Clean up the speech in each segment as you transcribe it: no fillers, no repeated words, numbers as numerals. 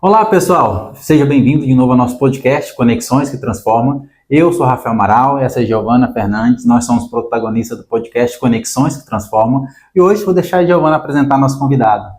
Olá, pessoal! Seja bem-vindo de novo ao nosso podcast Conexões que Transformam. Eu sou Rafael Amaral, essa é Giovana Fernandes, nós somos protagonistas do podcast Conexões que Transformam e hoje vou deixar a Giovana apresentar nosso convidado.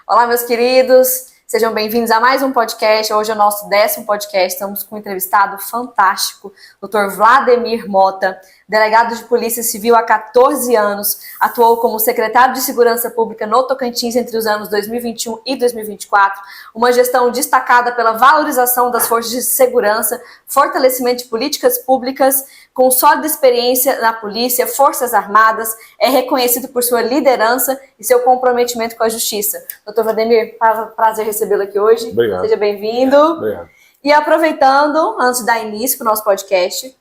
Olá, meus queridos! Sejam bem-vindos a mais um podcast. Hoje é o nosso 10º podcast. Estamos com um entrevistado fantástico, Dr. Vladimir Mota, delegado de Polícia Civil há 14 anos, atuou como secretário de Segurança Pública no Tocantins entre os anos 2021 e 2024, uma gestão destacada pela valorização das forças de segurança, fortalecimento de políticas públicas, com sólida experiência na polícia, forças armadas, é reconhecido por sua liderança e seu comprometimento com a justiça. Dr. Vladimir, prazer recebê-lo aqui hoje. Obrigado. Seja bem-vindo. Obrigado. E aproveitando, antes de dar início para o nosso podcast,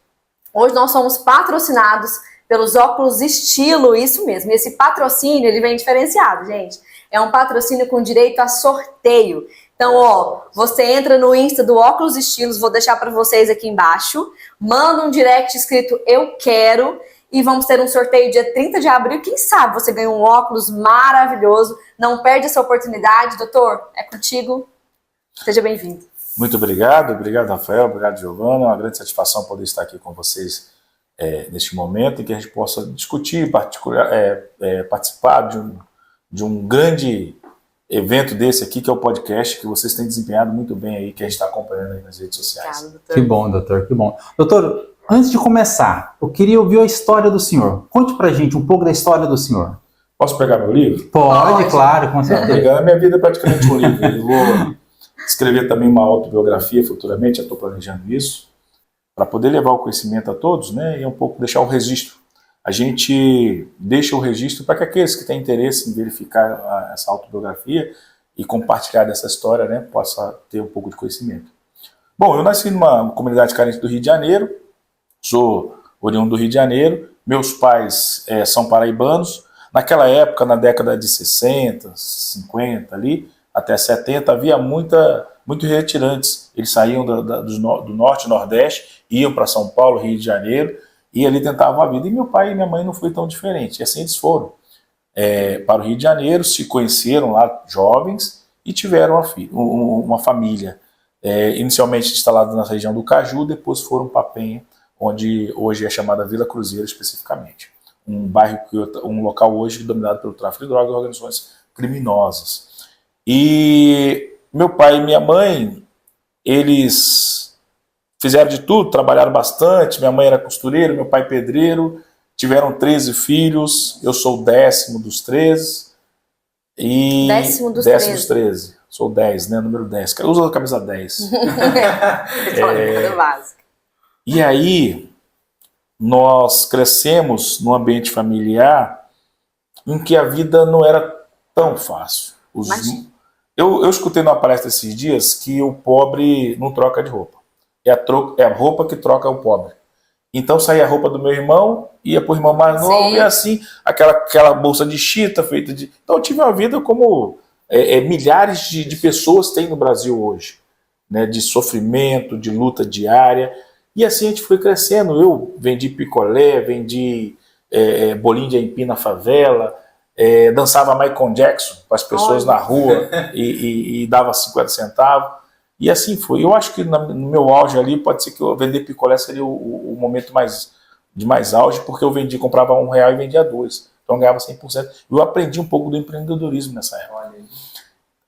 hoje nós somos patrocinados pelos óculos Estilo, isso mesmo. E esse patrocínio, ele vem diferenciado, gente. É um patrocínio com direito a sorteio. Então, você entra no Insta do Óculos Estilos, vou deixar para vocês aqui embaixo, manda um direct escrito Eu Quero e vamos ter um sorteio dia 30 de abril. Quem sabe você ganha um óculos maravilhoso. Não perde essa oportunidade. Doutor, é contigo. Seja bem-vindo. Muito obrigado, Rafael, obrigado, Giovana. É uma grande satisfação poder estar aqui com vocês neste momento e que a gente possa discutir, participar de um grande evento desse aqui, que é o podcast, que vocês têm desempenhado muito bem aí, que a gente está acompanhando aí nas redes sociais. Obrigado, doutor. Que bom, doutor, que bom. Doutor, antes de começar, eu queria ouvir a história do senhor. Conte pra gente um pouco da história do senhor. Posso pegar meu livro? Pode, claro, com certeza. A minha vida é praticamente um livro. Eu vou escrever também uma autobiografia futuramente, eu estou planejando isso, para poder levar o conhecimento a todos, né, e um pouco deixar o registro. A gente deixa o registro para que aqueles que têm interesse em verificar essa autobiografia e compartilhar dessa história, né, possa ter um pouco de conhecimento. Bom, eu nasci numa comunidade carente do Rio de Janeiro, sou oriundo do Rio de Janeiro, meus pais são paraibanos. Naquela época, na década de 60, 50 ali, até 70, havia muitos retirantes. Eles saíam do norte e nordeste, iam para São Paulo, Rio de Janeiro, e ali tentavam a vida. E meu pai e minha mãe não foi tão diferente. E assim eles foram para o Rio de Janeiro, se conheceram lá jovens e tiveram uma família. Inicialmente instalados na região do Caju, depois foram para Penha, onde hoje é chamada Vila Cruzeiro especificamente. Um bairro, um local hoje dominado pelo tráfico de drogas e organizações criminosas. E meu pai e minha mãe, eles fizeram de tudo, trabalharam bastante. Minha mãe era costureira, meu pai pedreiro, tiveram 13 filhos, eu sou o 10º dos 13. E 10º dos 13. Sou o 10, né? Número 10. Eu uso a camisa 10. E aí, nós crescemos num ambiente familiar em que a vida não era tão fácil. Eu escutei numa palestra esses dias que o pobre não troca de roupa. É a roupa que troca o pobre. Então saía a roupa do meu irmão, ia pro irmão mais novo, e assim, aquela bolsa de chita feita de... Então eu tive uma vida como milhares de pessoas têm no Brasil hoje, né, de sofrimento, de luta diária. E assim a gente foi crescendo. Eu vendi picolé, vendi bolinho de aipim na favela, dançava Michael Jackson para as pessoas na rua e dava 50 centavos. E assim foi. Eu acho que no meu auge ali, pode ser que eu vender picolé seria o momento de mais auge, porque eu comprava R$1 e vendia 2. Então eu ganhava 100%. Eu aprendi um pouco do empreendedorismo nessa época.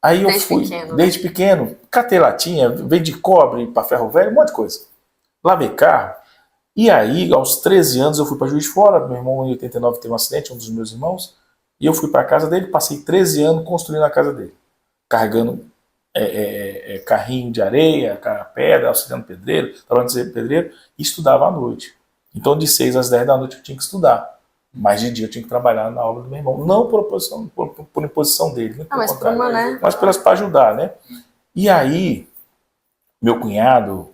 Aí eu fui, desde pequeno, catei latinha, vendi cobre para ferro velho, um monte de coisa. Lavei carro. E aí, aos 13 anos, eu fui para Juiz de Fora. Meu irmão, em 89, teve um acidente, um dos meus irmãos. E eu fui para a casa dele, passei 13 anos construindo a casa dele. Carregando carrinho de areia, pedra, auxiliando pedreiro, trabalhando de ser pedreiro, e estudava à noite. Então, de 6 às 10 da noite, eu tinha que estudar. Mas de dia eu tinha que trabalhar na obra do meu irmão. Não por imposição dele, né? Mas para ajudar, né? E aí, meu cunhado,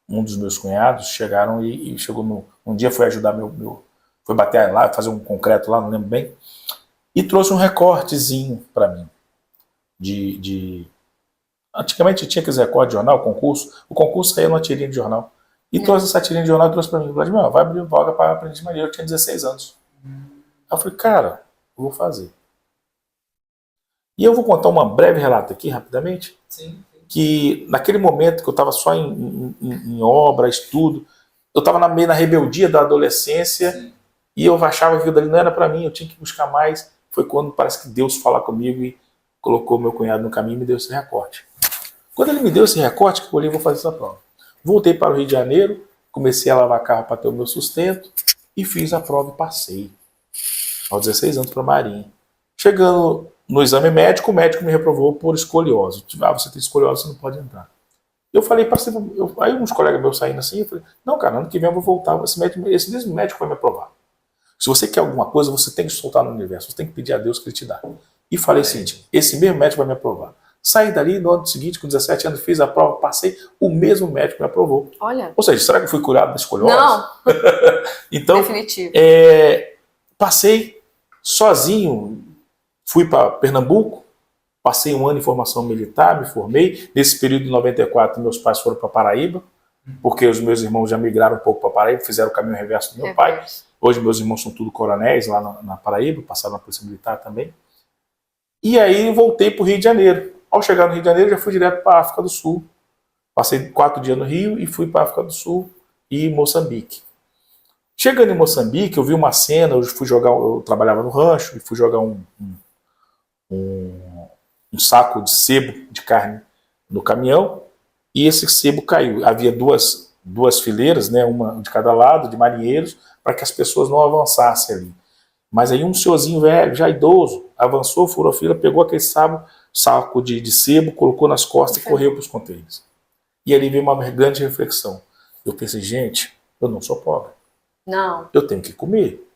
um dos meus cunhados, chegaram e chegou um dia foi ajudar foi bater lá, fazer um concreto lá, não lembro bem, e trouxe um recortezinho para mim. Antigamente tinha aqueles recortes de jornal, o concurso saía numa tirinha de jornal. E trouxe essa tirinha de jornal e trouxe para mim. Vladimir, vai abrir vaga para aprendiz de marinheiro. Eu tinha 16 anos. Aí eu falei, cara, eu vou fazer. E eu vou contar um breve relato aqui, rapidamente. Sim. que naquele momento que eu estava só em obra, estudo, eu estava meio na rebeldia da adolescência. Sim. E eu achava que aquilo dali não era para mim, eu tinha que buscar mais. Foi quando parece que Deus falou comigo e colocou meu cunhado no caminho e me deu esse recorte. Quando ele me deu esse recorte, que eu olhei, vou fazer essa prova. Voltei para o Rio de Janeiro, comecei a lavar carro para ter o meu sustento e fiz a prova e passei. Aos 16 anos para a Marinha. Chegando no exame médico, o médico me reprovou por escoliose. Você tem escoliose, você não pode entrar. Eu falei para você, aí uns colegas meus saindo assim, eu falei, não, cara, ano que vem eu vou voltar, esse mesmo médico vai me aprovar. Se você quer alguma coisa, você tem que soltar no universo, você tem que pedir a Deus que ele te dá. E falei o seguinte, esse mesmo médico vai me aprovar. Saí dali, no ano seguinte, com 17 anos, fiz a prova, passei, o mesmo médico me aprovou. Olha. Ou seja, será que eu fui curado da escoliose? Não. Então, definitivo. Passei sozinho, fui para Pernambuco, passei um ano em formação militar, me formei. Nesse período de 94, meus pais foram para Paraíba, porque os meus irmãos já migraram um pouco para Paraíba, fizeram o caminho reverso do meu pai. Hoje meus irmãos são tudo coronéis lá na Paraíba, passaram na Polícia Militar também. E aí voltei para o Rio de Janeiro. Ao chegar no Rio de Janeiro, já fui direto para a África do Sul. Passei 4 dias no Rio e fui para a África do Sul e Moçambique. Chegando em Moçambique, eu vi uma cena, eu trabalhava no rancho e fui jogar um saco de sebo de carne no caminhão e esse sebo caiu. Havia duas fileiras, né, uma de cada lado, de marinheiros, para que as pessoas não avançassem ali. Mas aí um senhorzinho velho, já idoso, avançou, furou a fila, pegou aquele saco de sebo, colocou nas costas e correu para os contêineres. E ali veio uma grande reflexão. Eu pensei, gente, eu não sou pobre. Não. Eu tenho que comer,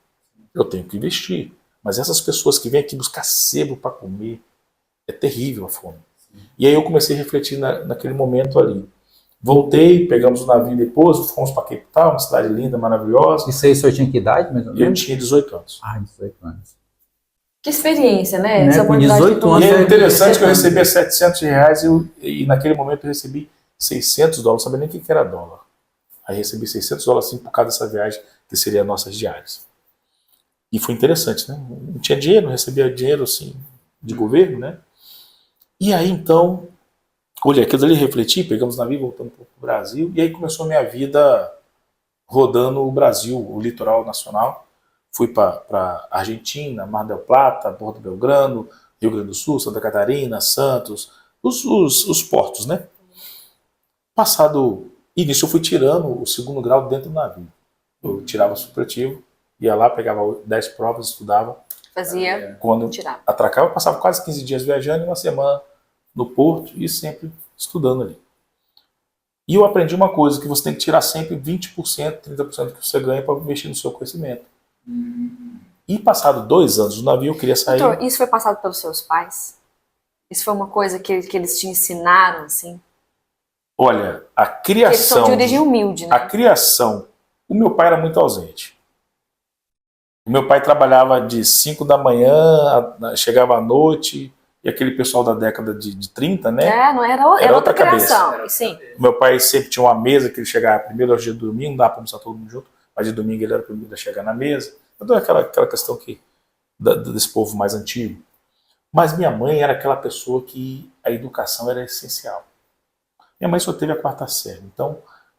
eu tenho que vestir. Mas essas pessoas que vêm aqui buscar sebo para comer, é terrível a fome. E aí eu comecei a refletir naquele momento ali. Voltei, pegamos o navio depois, fomos para Cape Town, uma cidade linda, maravilhosa. Isso aí o senhor tinha que idade, mais ou menos? Eu tinha 18 anos. 18 anos. Que experiência, né? Né? Com 18 anos. E é interessante que eu recebia R$700 e naquele momento eu recebi $600, não sabia nem o que era dólar. Aí recebi $600 assim, por causa dessa viagem, que seria nossas diárias. E foi interessante, né? Não tinha dinheiro, não recebia dinheiro assim, de governo, né? E aí então, olha, aquilo ali refleti, pegamos o navio, voltamos para o Brasil, e aí começou a minha vida rodando o Brasil, o litoral nacional. Fui para Argentina, Mar del Plata, Porto Belgrano, Rio Grande do Sul, Santa Catarina, Santos, os portos, né? Passado início, eu fui tirando o 2º grau dentro do navio. Eu tirava o supletivo, ia lá, pegava 10 provas, estudava. Fazia, quando tirava. Atracava, eu passava quase 15 dias viajando e uma semana no porto e sempre estudando ali. E eu aprendi uma coisa, que você tem que tirar sempre 20%, 30% que você ganha para investir no seu conhecimento. E passado 2 anos do navio, eu queria sair... Doutor, isso foi passado pelos seus pais? Isso foi uma coisa que eles te ensinaram, assim? Olha, a criação... Eles são de origem humilde, né? A criação... O meu pai era muito ausente. O meu pai trabalhava de 5 da manhã, chegava à noite, e aquele pessoal da década de 30, né? Não era outra criação, sim. O meu pai sempre tinha uma mesa que ele chegava primeiro aos dias de domingo, não dá para almoçar todo mundo junto, mas de domingo ele era o primeiro a chegar na mesa. Então aquela questão desse povo mais antigo. Mas minha mãe era aquela pessoa que a educação era essencial. Minha mãe só teve a 4ª série, então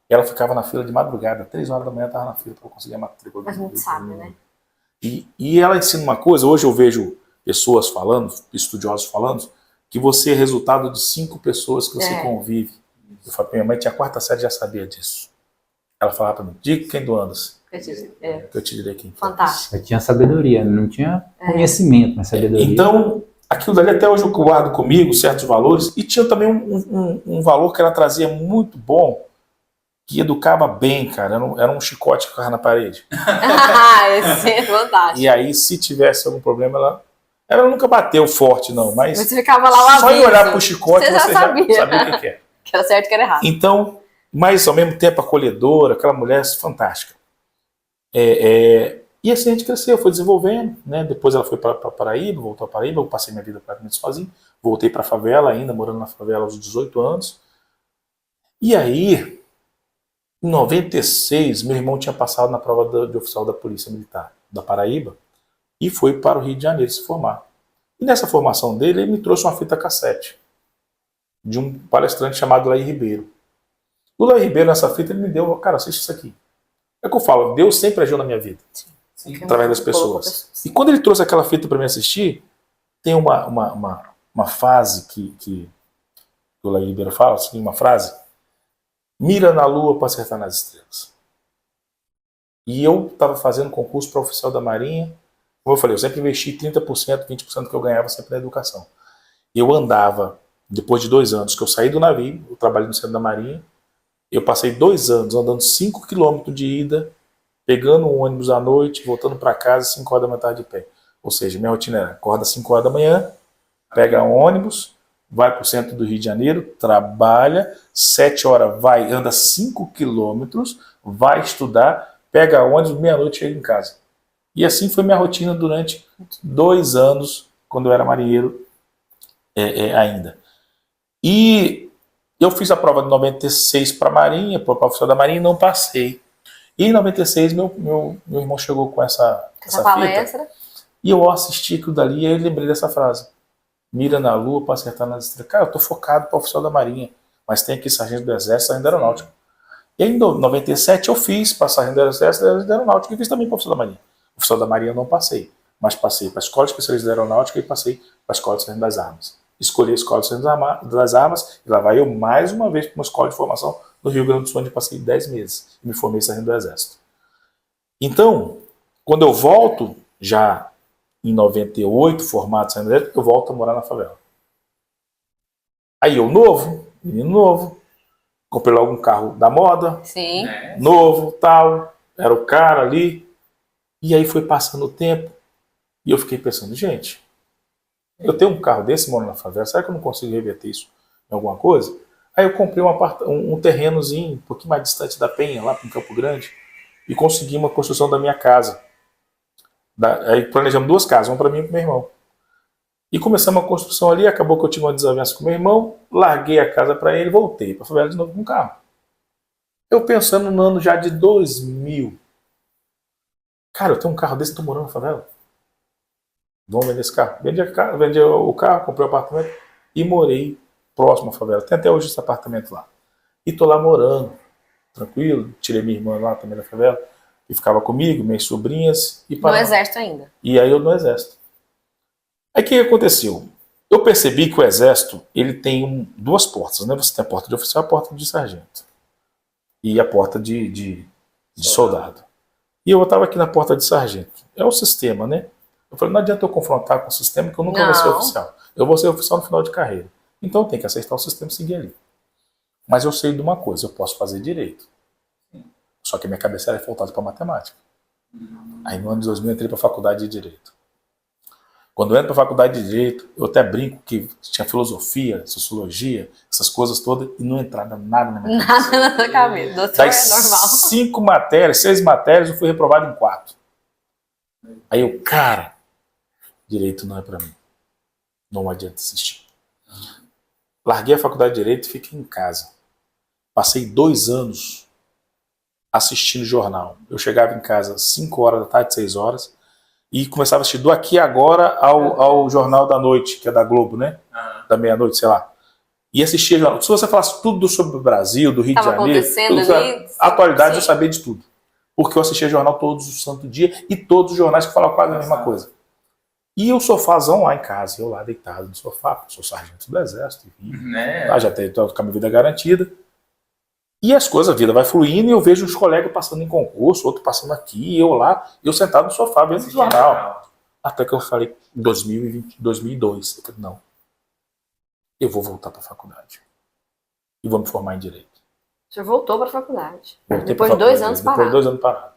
ela ficava na fila de madrugada, 3 horas da manhã estava na fila para conseguir a matrícula. Mas muito sábio, né? E ela ensina uma coisa, hoje eu vejo pessoas falando, estudiosos falando, que você é resultado de 5 pessoas que você convive. Eu falo, minha mãe tinha a 4ª série, já sabia disso. Ela falava para mim, diga quem do andas. Que eu te direi quem. Fantástico. Eu tinha sabedoria, não tinha conhecimento, mas sabedoria. Então, aquilo dali até hoje eu guardo comigo, certos valores, e tinha também um valor que ela trazia muito bom, que educava bem, cara. Era um chicote que ficava na parede. Esse é fantástico. E aí, se tivesse algum problema, ela nunca bateu forte, não, mas você ficava lá só em olhar pro chicote você já sabia o que é. Que era certo e que era errado. Então, mas ao mesmo tempo acolhedora, aquela mulher fantástica. E assim a gente cresceu, foi desenvolvendo, né? Depois ela foi para Paraíba, voltou a Paraíba, eu passei minha vida praticamente sozinho, voltei para a favela ainda, morando na favela aos 18 anos. E aí, em 96, meu irmão tinha passado na prova de oficial da Polícia Militar da Paraíba e foi para o Rio de Janeiro se formar. E nessa formação dele, ele me trouxe uma fita cassete. de um palestrante chamado Laí Ribeiro. O Laí Ribeiro, nessa fita, ele me deu, cara, assiste isso aqui. É o que eu falo, Deus sempre agiu na minha vida. Sim. Através das pessoas. E quando ele trouxe aquela fita para mim assistir, tem uma frase que o Laí Ribeiro fala, assim, uma frase: mira na lua para acertar nas estrelas. E eu estava fazendo concurso para oficial da Marinha. Como eu falei, eu sempre investi 30%, 20% que eu ganhava sempre na educação. Eu andava, depois de 2 anos que eu saí do navio, eu trabalhei no centro da Marinha, eu passei 2 anos andando 5 quilômetros de ida, pegando um ônibus à noite, voltando para casa 5 horas da manhã de pé. Ou seja, minha rotina era: acorda 5 horas da manhã, pega um ônibus, vai para o centro do Rio de Janeiro, trabalha, 7 horas vai, anda 5 quilômetros, vai estudar, pega ônibus, meia-noite chega em casa. E assim foi minha rotina durante 2 anos, quando eu era marinheiro ainda. E eu fiz a prova de 96 para a Marinha, para o oficial da Marinha, e não passei. E em 96, meu irmão chegou com essa palestra. Fita, e eu assisti aquilo dali e eu lembrei dessa frase: mira na lua para acertar nas estrelas. Cara, eu tô focado para oficial da Marinha, mas tem aqui sargento do Exército, sargento da Aeronáutica. E aí, em 97, eu fiz para sargento do Exército, da Aeronáutica, e fiz também para oficial da Marinha. Oficial da Marinha eu não passei, mas passei para a Escola de Especialistas da Aeronáutica e passei para a Escola de Sargento das Armas. Escolhi a Escola de Sargento das Armas, e lá vai eu mais uma vez para uma escola de formação no Rio Grande do Sul, onde eu passei 10 meses e me formei sargento do Exército. Então, quando eu volto, já em 98, formado sargento do Exército, eu volto a morar na favela. Aí eu menino novo, comprei logo um carro da moda, sim, novo, tal, era o cara ali. E aí foi passando o tempo e eu fiquei pensando, gente, eu tenho um carro desse morando na favela, será que eu não consigo reverter isso em alguma coisa? Aí eu comprei um terrenozinho um pouquinho mais distante da Penha, lá para Campo Grande, e consegui uma construção da minha casa. Aí planejamos 2 casas, uma para mim e para meu irmão. E começamos a construção ali, acabou que eu tive uma desavença com meu irmão, larguei a casa para ele e voltei para a favela de novo com o carro. Eu pensando no ano já de 2000. Cara, eu tenho um carro desse e estou morando na favela. Vamos vender esse carro. Vendi o carro, comprei o apartamento e morei próximo à favela. Tem até hoje esse apartamento lá. E tô lá morando, tranquilo. Tirei minha irmã lá também da favela, que ficava comigo, minhas sobrinhas. E no Exército ainda. E aí eu no Exército. Aí o que aconteceu? Eu percebi que o Exército ele tem 2 portas, né? Você tem a porta de oficial e a porta de sargento. E a porta de soldado. E eu estava aqui na porta de sargento. É o sistema, né? Eu falei, não adianta eu confrontar com o sistema que eu nunca vou ser oficial. Eu vou ser oficial no final de carreira. Então eu tenho que aceitar o sistema e seguir ali. Mas eu sei de uma coisa, eu posso fazer direito. Só que minha cabeça era voltada para matemática. Aí no ano de 2000 eu entrei para a faculdade de Direito. Quando eu entro para a faculdade de Direito, eu até brinco que tinha filosofia, sociologia, essas coisas todas, e não entrava nada na minha cabeça. Nada na cabeça. Doutor, é normal. 5 matérias, 6 matérias, eu fui reprovado em 4. Aí eu, cara, Direito não é para mim. Não adianta assistir. Larguei a faculdade de Direito e fiquei em casa. Passei 2 anos assistindo jornal. Eu chegava em casa às 5 horas da tarde, 6 horas, e começava a assistir do aqui agora ao Jornal da Noite, que é da Globo, né? Da meia-noite, sei lá. E assistia jornal. Se você falasse tudo sobre o Brasil, do Rio de Janeiro, a atualidade, eu sabia de tudo. Porque eu assistia jornal todos os santos dias e todos os jornais que falavam quase a mesma coisa. E o sofazão lá em casa, eu lá deitado no sofá, sou sargento do Exército, já tenho com a minha vida garantida. E as coisas, a vida vai fluindo e eu vejo uns colegas passando em concurso, outro passando aqui, eu lá, eu sentado no sofá vendo o jornal. Até que eu falei, em 2002, eu falei, não, eu vou voltar para a faculdade e vou me formar em Direito. O senhor voltou para a faculdade? Depois de 2 anos parado. Depois de 2 anos parado.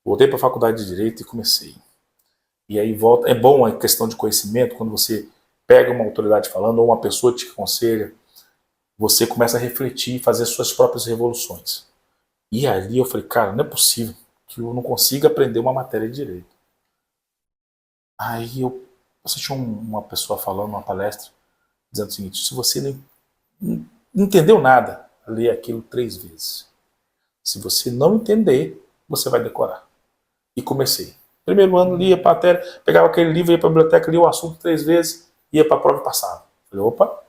Voltei para a faculdade de Direito e comecei. E aí volta, é bom a questão de conhecimento, quando você pega uma autoridade falando ou uma pessoa te aconselha, você começa a refletir e fazer suas próprias revoluções. E ali eu falei, cara, não é possível que eu não consiga aprender uma matéria de Direito. Aí eu assisti uma pessoa falando numa palestra, dizendo o seguinte, se você não entendeu nada, lê aquilo 3 vezes. Se você não entender, você vai decorar. E comecei. Primeiro ano, lia matéria, pegava aquele livro, ia para a biblioteca, lia o assunto 3 vezes, ia para a prova e passava. Falei, opa,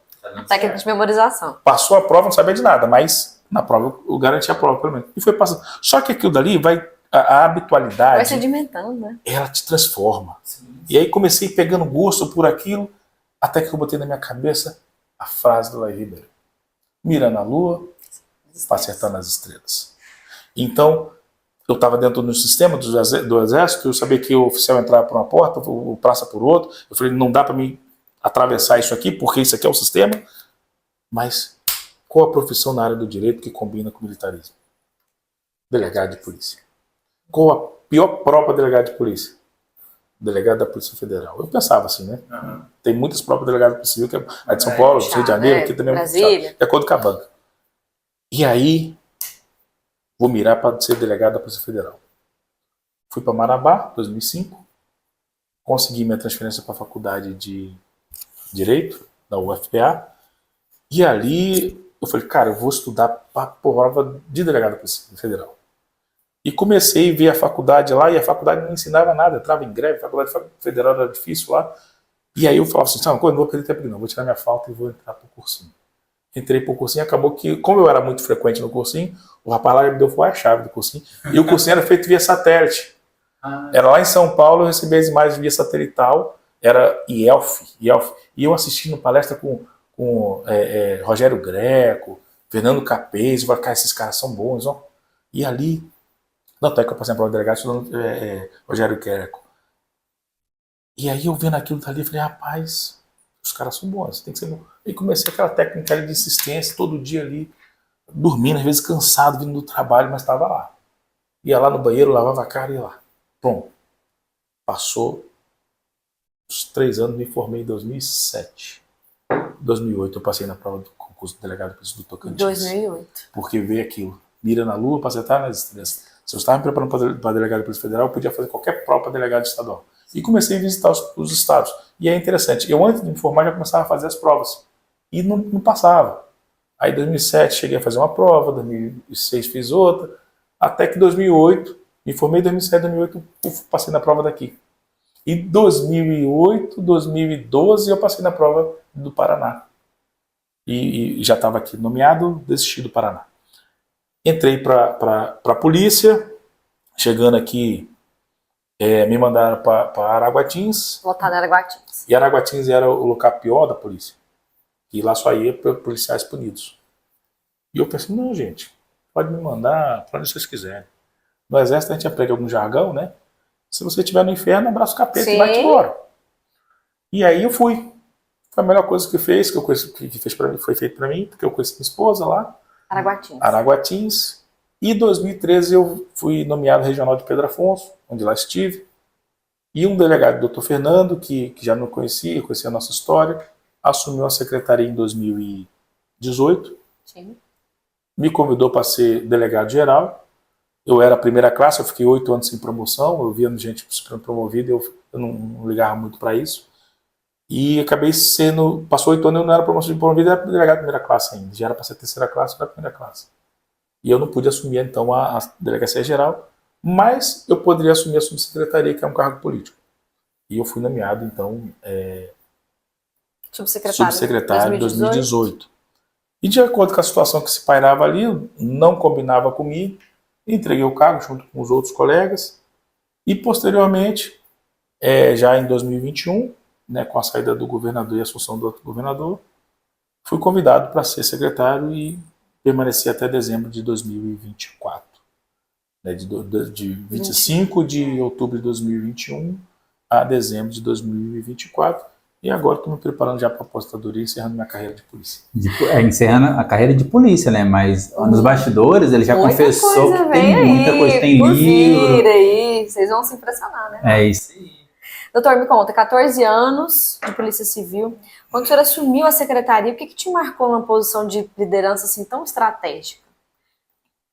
Técnica de memorização. Passou a prova, não sabia de nada, mas na prova eu garanti a prova, pelo menos. E foi passando. Só que aquilo dali a habitualidade. Vai sedimentando, né? Ela te transforma. E aí comecei pegando gosto por aquilo, até que eu botei na minha cabeça a frase do Lai Ribeiro: mira na lua, para acertar nas estrelas. Então, eu estava dentro do sistema do exército, eu sabia que o oficial entrava por uma porta, o praça por outra. Eu falei, não dá para mim atravessar isso aqui, porque isso aqui é o sistema. Mas qual a profissão na área do direito que combina com o militarismo? Delegado de polícia. Qual a pior prova para delegado de polícia? Delegado da Polícia Federal. Eu pensava assim, né? Tem muitas provas de delegado de polícia civil, que é a de São Paulo, Rio de Janeiro, aqui também é muito chato, de acordo com a banca. E aí, vou mirar para ser delegado da Polícia Federal. Fui para Marabá, 2005, consegui minha transferência para a faculdade de Direito, da UFPA, e ali eu falei, cara, eu vou estudar para a prova de delegado da Polícia Federal. E comecei a ver a faculdade lá, e a faculdade não ensinava nada, eu entrava em greve, a faculdade federal era difícil lá. E aí eu falava assim, não vou perder tempo não, vou tirar minha falta e vou entrar pro cursinho. Entrei pro cursinho, acabou que, como eu era muito frequente no cursinho, o rapaz lá me deu a chave do cursinho, e o cursinho era feito via satélite. Era lá em São Paulo, eu recebia as imagens via satelital, era IELF, e eu assistindo palestra com Rogério Greco, Fernando Capês, eu falei, cara, esses caras são bons, ó. E ali, não, até que eu passei para o delegado estudando Rogério Greco. E aí eu vendo aquilo dali, falei, rapaz, os caras são bons, tem que ser bom. E comecei aquela técnica ali de insistência, todo dia ali, dormindo, às vezes cansado, vindo do trabalho, mas estava lá. Ia lá no banheiro, lavava a cara e ia lá. Pronto. Passou uns 3 anos, me formei em 2007. Em 2008 eu passei na prova do concurso de delegado do Tocantins. 2008. Porque veio aquilo, mira na lua para acertar nas estrelas. Se eu estava me preparando para delegado da Polícia Federal, eu podia fazer qualquer prova para delegado estadual. E comecei a visitar os estados. E é interessante, eu antes de me formar já começava a fazer as provas. E não passava. Aí em 2007 cheguei a fazer uma prova, 2006 fiz outra, até que 2008, me formei em 2007, 2008 passei na prova daqui. E 2008, 2012 eu passei na prova do Paraná. E já estava aqui nomeado, desisti do Paraná. Entrei para a polícia, chegando aqui, me mandaram para Araguatins. Lotado em Araguatins. E Araguatins era o local pior da polícia. E lá só ia policiais punidos. E eu pensei, não, gente, pode me mandar para onde vocês quiserem. No exército a gente aprende algum jargão, né? Se você estiver no inferno, abraça o capeta e vai embora. E aí eu fui. Foi a melhor coisa que fez, foi feito para mim, porque eu conheci minha esposa lá. Araguatins. E em 2013 eu fui nomeado regional de Pedro Afonso, onde lá estive. E um delegado, o Dr. Fernando, que já não conhecia a nossa história, assumiu a secretaria em 2018. Sim. Me convidou para ser delegado geral. Eu era a primeira classe, eu fiquei 8 anos sem promoção, eu via gente sendo promovida, eu não ligava muito para isso. E acabei passou 8 anos, eu não era promovido, era delegado de primeira classe ainda. Já era para ser terceira classe, era primeira classe. E eu não pude assumir, então, a delegacia geral, mas eu poderia assumir a subsecretaria, que é um cargo político. E eu fui nomeado, então, subsecretário em 2018. E de acordo com a situação que se pairava ali, não combinava comigo, entreguei o cargo junto com os outros colegas. E, posteriormente, já em 2021, né, com a saída do governador e a assunção do outro governador, fui convidado para ser secretário e permaneci até dezembro de 2024. Né, de 25 de outubro de 2021 a dezembro de 2024. E agora estou me preparando já para a aposentadoria, encerrando minha carreira de polícia. Encerrando a carreira de polícia, né? Mas nos bastidores ele já confessou que tem muita coisa, tem livro. Aí, vocês vão se impressionar, né? É isso aí. Doutor, me conta, 14 anos de Polícia Civil. Quando o senhor assumiu a secretaria, o que te marcou numa posição de liderança assim tão estratégica?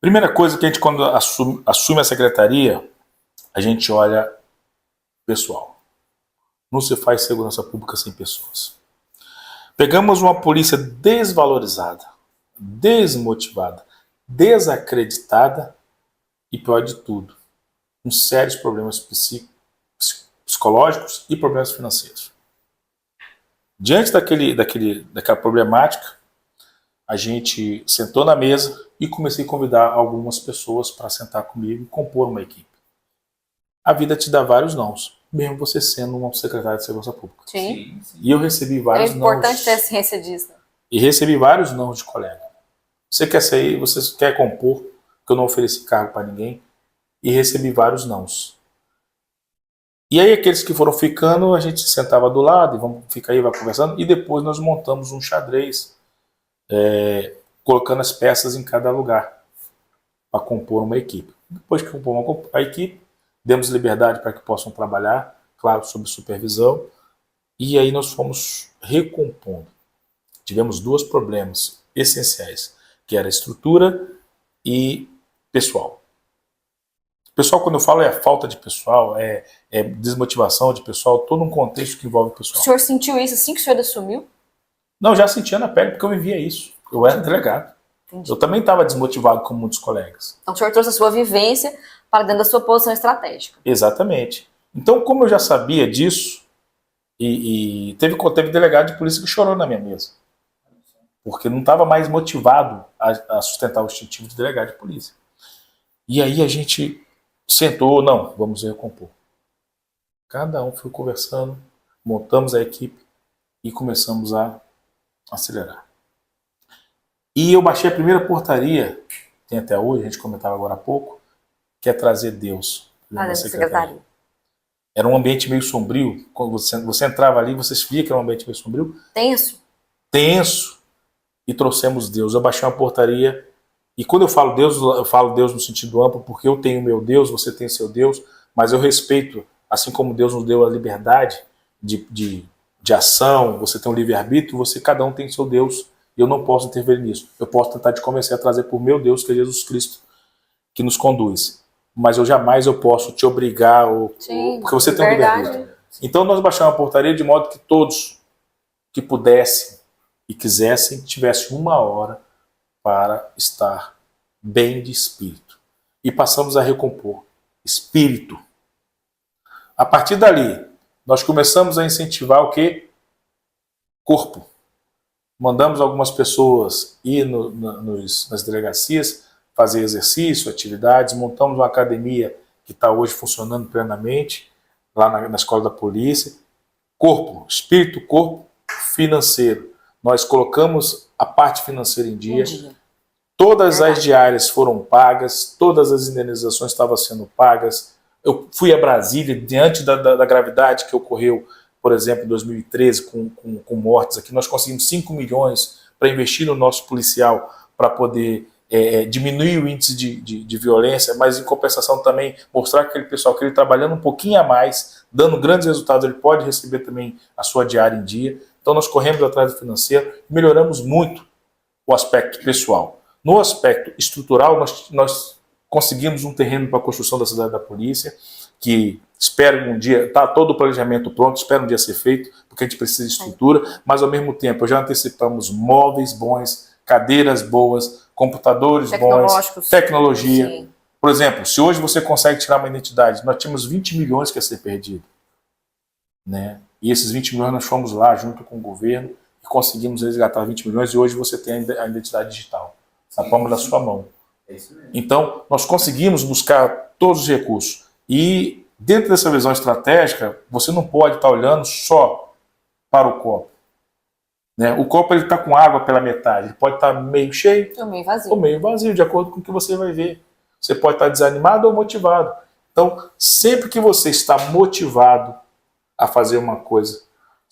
Primeira coisa que a gente, quando assume a secretaria, a gente olha pessoal. Não se faz segurança pública sem pessoas. Pegamos uma polícia desvalorizada, desmotivada, desacreditada e, pior de tudo, com sérios problemas psicológicos e problemas financeiros. Diante daquela problemática, a gente sentou na mesa e comecei a convidar algumas pessoas para sentar comigo e compor uma equipe. A vida te dá vários nãos, mesmo você sendo um secretário de Segurança Pública. Sim. E eu recebi vários nãos. É importante ter ciência disso. E recebi vários nãos de colega. Você quer sair, você quer compor, porque eu não ofereci cargo para ninguém. E recebi vários nãos. E aí aqueles que foram ficando, a gente sentava do lado, e vamos ficar aí, vai conversando, e depois nós montamos um xadrez, colocando as peças em cada lugar, para compor uma equipe. Depois que compor a equipe, demos liberdade para que possam trabalhar, claro, sob supervisão, e aí nós fomos recompondo. Tivemos dois problemas essenciais, que era estrutura e pessoal. Pessoal, quando eu falo, é a falta de pessoal, é desmotivação de pessoal, todo um contexto que envolve o pessoal. O senhor sentiu isso assim que o senhor assumiu? Não, já sentia na pele, porque eu vivia isso. Eu era delegado. Entendi. Eu também estava desmotivado como muitos colegas. Então o senhor trouxe a sua vivência para dentro da sua posição estratégica. Exatamente. Então, como eu já sabia disso, e teve delegado de polícia que chorou na minha mesa. Porque não estava mais motivado a sustentar o instintivo de delegado de polícia. E aí a gente sentou, não, vamos recompor. Cada um foi conversando, montamos a equipe e começamos a acelerar. E eu baixei a primeira portaria, tem até hoje, a gente comentava agora há pouco, que é trazer Deus na secretaria. Era um ambiente meio sombrio. Quando você entrava ali, você via que era um ambiente meio sombrio. Tenso. Tenso. E trouxemos Deus. Eu baixei uma portaria. E quando eu falo Deus no sentido amplo, porque eu tenho meu Deus, você tem seu Deus, mas eu respeito, assim como Deus nos deu a liberdade de ação, você tem um livre-arbítrio, cada um tem seu Deus, e eu não posso intervir nisso. Eu posso tentar te convencer a trazer por meu Deus, que é Jesus Cristo, que nos conduz. Mas eu jamais posso te obrigar, porque você tem um livre-arbítrio. Então nós baixamos a portaria de modo que todos que pudessem e quisessem tivessem 1 hora para estar bem de espírito. E passamos a recompor espírito. A partir dali, nós começamos a incentivar o quê? Corpo. Mandamos algumas pessoas ir nas delegacias, fazer exercício, atividades, montamos uma academia que está hoje funcionando plenamente, lá na escola da polícia. Corpo, espírito, corpo, financeiro. Nós colocamos a parte financeira em dia. Todas as diárias foram pagas, todas as indenizações estavam sendo pagas. Eu fui a Brasília, diante da gravidade que ocorreu, por exemplo, em 2013, com mortes aqui. Nós conseguimos 5 milhões para investir no nosso policial, para poder diminuir o índice de violência, mas em compensação também mostrar que aquele pessoal que ele trabalhando um pouquinho a mais, dando grandes resultados, ele pode receber também a sua diária em dia. Então nós corremos atrás do financeiro, melhoramos muito o aspecto pessoal. No aspecto estrutural, nós conseguimos um terreno para a construção da cidade da polícia, que espero um dia, está todo o planejamento pronto, espero um dia ser feito, porque a gente precisa de estrutura, mas ao mesmo tempo já antecipamos móveis bons, cadeiras boas, computadores bons, tecnologia. Sim. Por exemplo, se hoje você consegue tirar uma identidade, nós tínhamos 20 milhões que ia ser perdido. Né? E esses 20 milhões nós fomos lá junto com o governo e conseguimos resgatar 20 milhões e hoje você tem a identidade digital na palma da sua mão. É isso mesmo. Então, nós conseguimos buscar todos os recursos. E dentro dessa visão estratégica, você não pode estar olhando só para o copo. Né? O copo está com água pela metade. Ele pode estar meio cheio ou meio vazio, de acordo com o que você vai ver. Você pode estar desanimado ou motivado. Então, sempre que você está motivado a fazer uma coisa,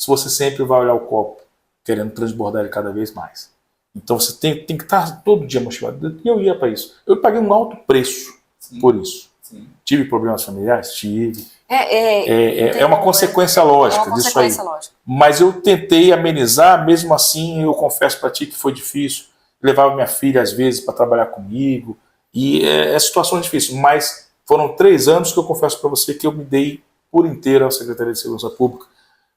você sempre vai olhar o copo, querendo transbordar ele cada vez mais. Então você tem que estar todo dia motivado. E eu ia para isso. Eu paguei um alto preço por isso. Sim. Tive problemas familiares? Tive. É uma consequência lógica disso aí. Mas eu tentei amenizar, mesmo assim, eu confesso para ti que foi difícil. Eu levava minha filha, às vezes, para trabalhar comigo. E é situações difíceis. Mas foram 3 anos que eu confesso para você que eu me dei por inteiro à Secretaria de Segurança Pública.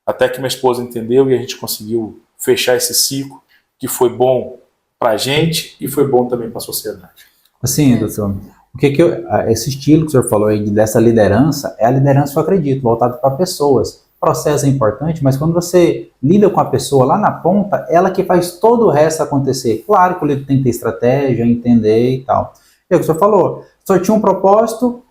Até que minha esposa entendeu e a gente conseguiu fechar esse ciclo, que foi bom para a gente e foi bom também para a sociedade. Assim, doutor, esse estilo que o senhor falou aí dessa liderança, é a liderança que eu acredito, voltada para pessoas. processo é importante, mas quando você lida com a pessoa lá na ponta, ela que faz todo o resto acontecer. Claro que o líder tem que ter estratégia, entender e tal. É o que o senhor falou, o senhor tinha um propósito,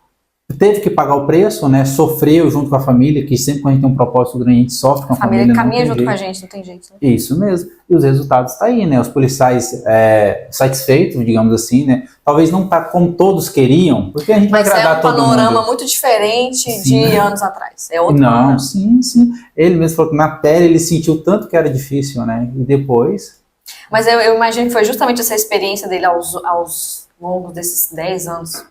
teve que pagar o preço, né? Sofreu junto com a família, que sempre quando a gente tem um propósito grande, a gente sofre com a família. A família caminha junto jeito. com a gente, não tem jeito. Né? Isso mesmo. E os resultados estão aí, né? Os policiais satisfeitos, digamos assim, né? Talvez não tá como todos queriam, porque a gente vai agradar todo mundo. Mas é um panorama muito diferente de anos atrás. É outro panorama. Sim. Ele mesmo falou que na pele ele sentiu tanto que era difícil, né? E depois... Mas eu imagino que foi justamente essa experiência dele aos longos desses 10 anos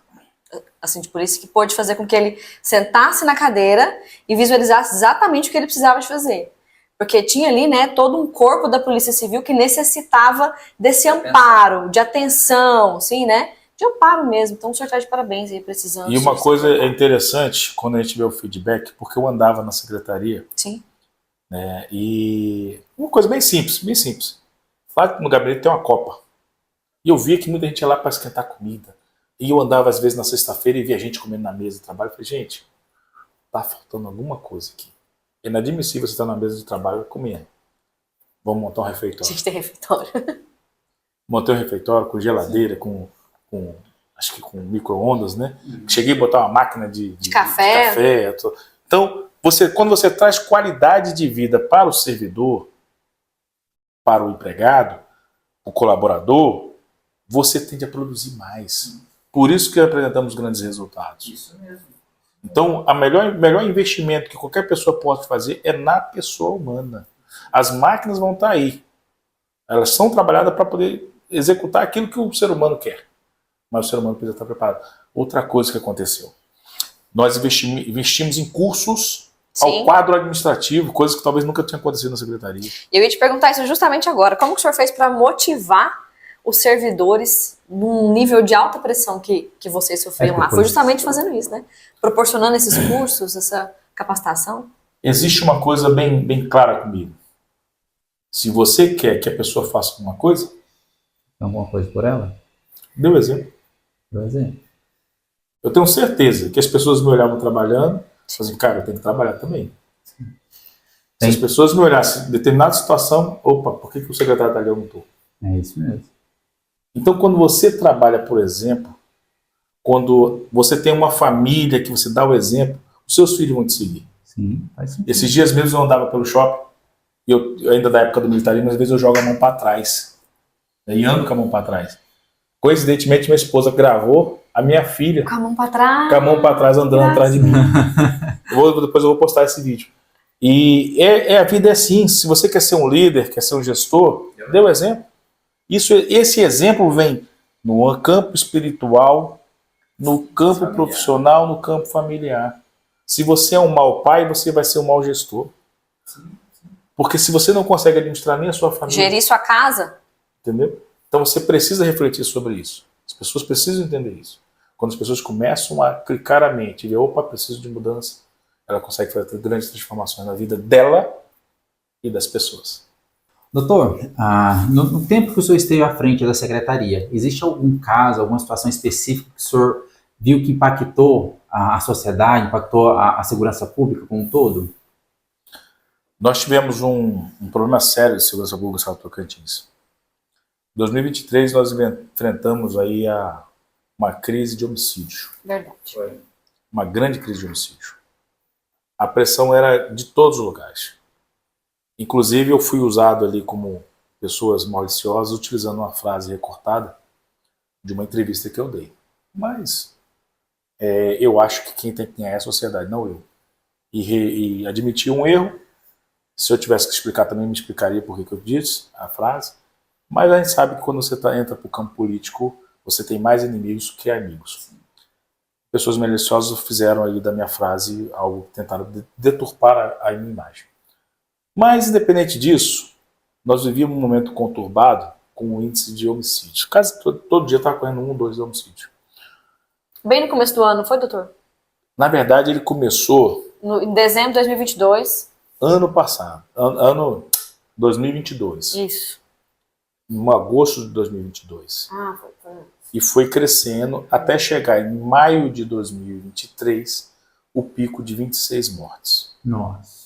assim, de polícia, que pôde fazer com que ele sentasse na cadeira e visualizasse exatamente o que ele precisava de fazer. Porque tinha ali, né, todo um corpo da Polícia Civil que necessitava desse amparo, de atenção, assim, né? De amparo mesmo. Então, o senhor está de parabéns aí, precisando. E uma coisa é interessante, quando a gente vê o feedback, porque eu andava na secretaria. Sim. Né, e uma coisa bem simples, bem simples. Lá no gabinete tem uma copa. E eu via que muita gente ia lá para esquentar comida. E eu andava, às vezes, na sexta-feira e via gente comendo na mesa de trabalho. Eu falei, gente, tá faltando alguma coisa aqui. É inadmissível você estar na mesa de trabalho comendo. Vamos montar um refeitório. A gente tem refeitório. Montei um refeitório com geladeira, acho que com micro-ondas, né? Cheguei a botar uma máquina de café. Então, quando você traz qualidade de vida para o servidor, para o empregado, o colaborador, você tende a produzir mais. Por isso que apresentamos grandes resultados. Isso mesmo. Então, o melhor investimento que qualquer pessoa pode fazer é na pessoa humana. As máquinas vão estar aí. Elas são trabalhadas para poder executar aquilo que o ser humano quer. Mas o ser humano precisa estar preparado. Outra coisa que aconteceu. Nós investimos em cursos ao quadro administrativo, coisas que talvez nunca tinha acontecido na secretaria. Eu ia te perguntar isso justamente agora. Como que o senhor fez para motivar os servidores num nível de alta pressão que vocês sofriam lá? Foi justamente fazendo isso, né? Proporcionando esses cursos, essa capacitação. Existe uma coisa bem clara comigo. Se você quer que a pessoa faça alguma coisa... Alguma coisa por ela? Dê um exemplo. Eu tenho certeza que as pessoas me olhavam trabalhando e falavam assim, cara, eu tenho que trabalhar também. Sim. Se as pessoas me olhassem em determinada situação, opa, por que o secretário está ali, eu não estou? É isso mesmo. Então, quando você trabalha, por exemplo, quando você tem uma família que você dá o exemplo, os seus filhos vão te seguir. Sim, faz sentido. Esses dias mesmo eu andava pelo shopping, e eu ainda da época do militarismo, às vezes eu jogo a mão para trás. E ando com a mão para trás. Coincidentemente, minha esposa gravou a minha filha com a mão para trás, andando atrás de mim. Depois eu vou postar esse vídeo. E a vida é assim. Se você quer ser um líder, quer ser um gestor, dê o exemplo. Esse exemplo vem no campo espiritual, no campo profissional, no campo familiar. Se você é um mau pai, você vai ser um mau gestor. Porque se você não consegue administrar nem a sua família... Gerir sua casa. Entendeu? Então você precisa refletir sobre isso. As pessoas precisam entender isso. Quando as pessoas começam a clicar a mente e ver, opa, preciso de mudança, ela consegue fazer grandes transformações na vida dela e das pessoas. Doutor, no tempo que o senhor esteve à frente da secretaria, existe algum caso, alguma situação específica que o senhor viu que impactou a sociedade, impactou a segurança pública como um todo? Nós tivemos um problema sério de segurança pública no estado do Tocantins. Em 2023 nós enfrentamos aí uma crise de homicídio. Verdade. Uma grande crise de homicídio. A pressão era de todos os lugares. Inclusive eu fui usado ali como pessoas maliciosas utilizando uma frase recortada de uma entrevista que eu dei. Mas eu acho que quem tem que ganhar é a sociedade, não eu. E admitir um erro. Se eu tivesse que explicar também me explicaria por que eu disse a frase. Mas a gente sabe que quando você entra para o campo político, você tem mais inimigos que amigos. Pessoas maliciosas fizeram aí da minha frase algo que tentaram deturpar a minha imagem. Mas, independente disso, nós vivíamos um momento conturbado com o índice de homicídios. Quase todo dia estava correndo 1 ou 2 homicídios. Bem no começo do ano, foi, doutor? Na verdade, ele começou... Em dezembro de 2022. Ano passado. Ano 2022. Isso. Em agosto de 2022. Foi. E foi crescendo até chegar em maio de 2023 o pico de 26 mortes. Nossa.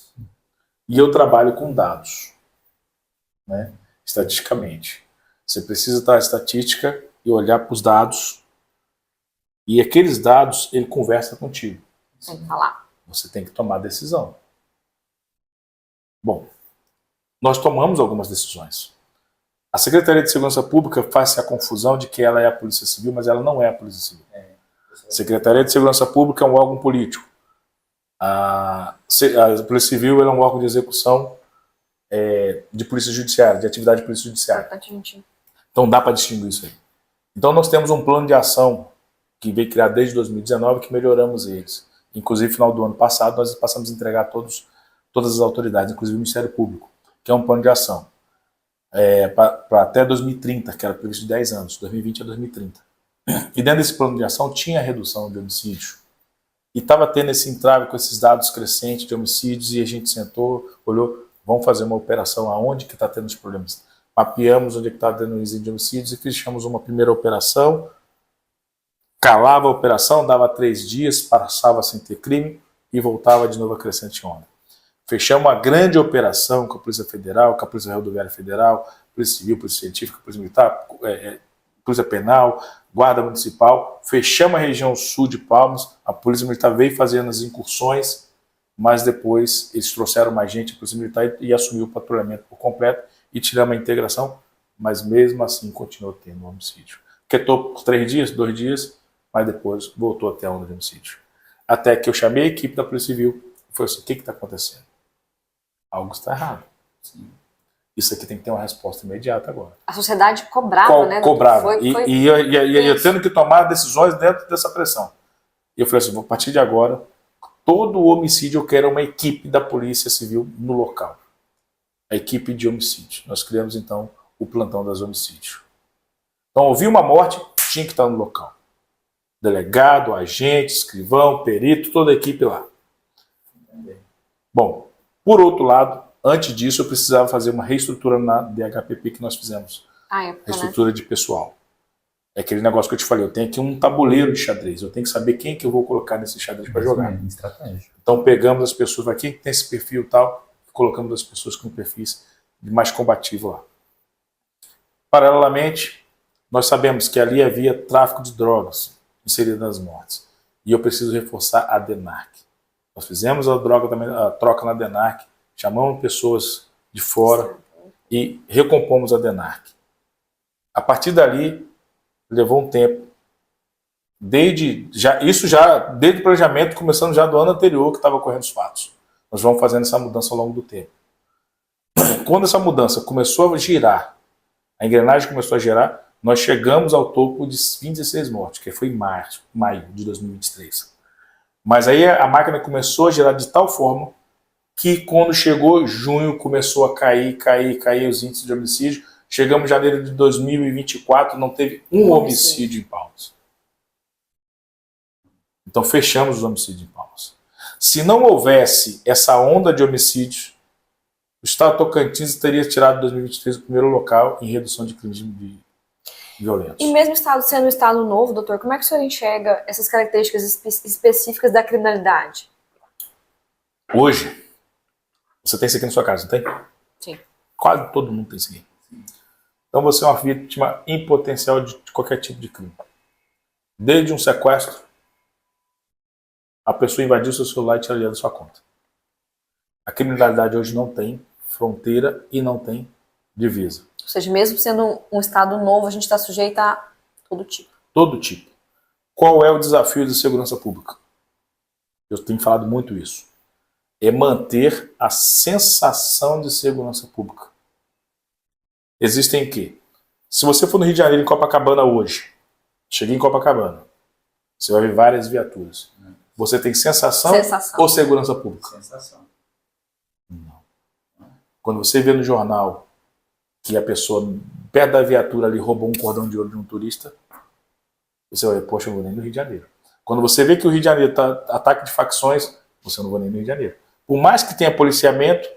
E eu trabalho com dados, né? Estatisticamente. Você precisa estar estatística e olhar para os dados. E aqueles dados, ele conversa contigo. Tem que falar. Você tem que tomar decisão. Bom, nós tomamos algumas decisões. A Secretaria de Segurança Pública faz a confusão de que ela é a Polícia Civil, mas ela não é a Polícia Civil. A Secretaria de Segurança Pública é um órgão político. A Polícia Civil é um órgão de execução de polícia judiciária, de atividade de polícia judiciária. Então dá para distinguir isso aí. Então nós temos um plano de ação que veio criado desde 2019, que melhoramos eles. Inclusive, no final do ano passado, nós passamos a entregar todas as autoridades, inclusive o Ministério Público, que é um plano de ação para até 2030, que era previsto de 10 anos, 2020 a 2030. E dentro desse plano de ação tinha a redução de homicídio. E estava tendo esse entrave com esses dados crescentes de homicídios, e a gente sentou, olhou, vamos fazer uma operação aonde que está tendo os problemas. Mapeamos onde está tendo o índice de homicídios e fechamos uma primeira operação, calava a operação, dava 3 dias, passava sem ter crime e voltava de novo a crescente onda. Fechamos uma grande operação com a Polícia Federal, com a Polícia Rodoviária Federal, Polícia Civil, Polícia Científica, Polícia Militar, Polícia Penal, Guarda Municipal. Fechamos a região sul de Palmas, a Polícia Militar veio fazendo as incursões, mas depois eles trouxeram mais gente, a Polícia Militar, e assumiu o patrulhamento por completo e tiramos a integração, mas mesmo assim continuou tendo homicídio. Quietou por 3 dias, 2 dias, mas depois voltou até a onda de homicídio. Até que eu chamei a equipe da Polícia Civil e falei assim, o que está acontecendo? Algo está errado. Sim. Isso aqui tem que ter uma resposta imediata agora. A sociedade cobrava, né? Cobrava. E eu tendo que tomar decisões dentro dessa pressão. E eu falei assim, a partir de agora, todo homicídio eu quero uma equipe da Polícia Civil no local. A equipe de homicídio. Nós criamos, então, o plantão das homicídios. Então, ouvi uma morte, tinha que estar no local. Delegado, agente, escrivão, perito, toda a equipe lá. Bom, por outro lado, antes disso, eu precisava fazer uma reestrutura na DHPP que nós fizemos. Reestrutura de pessoal. É aquele negócio que eu te falei, eu tenho aqui um tabuleiro de xadrez, eu tenho que saber quem que eu vou colocar nesse xadrez para jogar. Então pegamos as pessoas, aqui que tem esse perfil e tal, colocamos as pessoas com perfis mais combativo lá. Paralelamente, nós sabemos que ali havia tráfico de drogas inserido nas mortes. E eu preciso reforçar a DENARC. Nós fizemos a troca na DENARC, chamamos pessoas de fora e recompomos a DENARC. A partir dali, levou um tempo. Desde o planejamento, começando já do ano anterior, que estava ocorrendo os fatos. Nós vamos fazendo essa mudança ao longo do tempo. Quando essa mudança começou a girar, a engrenagem começou a girar, nós chegamos ao topo de 26 mortes, que foi em maio de 2023. Mas aí a máquina começou a girar de tal forma que quando chegou junho começou a cair os índices de homicídio. Chegamos em janeiro de 2024, não teve um homicídio em Palmas. Então fechamos os homicídios em Palmas. Se não houvesse essa onda de homicídios, o Estado de Tocantins teria tirado em 2023 o primeiro local em redução de crimes violentos. E mesmo o Estado sendo um Estado novo, doutor, como é que o senhor enxerga essas características específicas da criminalidade? Hoje, você tem isso aqui na sua casa, não tem? Sim. Quase todo mundo tem isso aqui. Então você é uma vítima em potencial de qualquer tipo de crime. Desde um sequestro, a pessoa invadiu seu celular e tira dinheiro da sua conta. A criminalidade hoje não tem fronteira e não tem divisa. Ou seja, mesmo sendo um Estado novo, a gente está sujeito a todo tipo. Todo tipo. Qual é o desafio da segurança pública? Eu tenho falado muito isso. É manter a sensação de segurança pública. Existem o quê? Se você for no Rio de Janeiro, em Copacabana hoje, cheguei em Copacabana, você vai ver várias viaturas. Você tem sensação ou segurança pública? Sensação. Não. Quando você vê no jornal que a pessoa, perto da viatura ali, roubou um cordão de ouro de um turista, você vai, poxa, eu não vou nem no Rio de Janeiro. Quando você vê que o Rio de Janeiro está ataque de facções, você não vai nem no Rio de Janeiro. Por mais que tenha policiamento,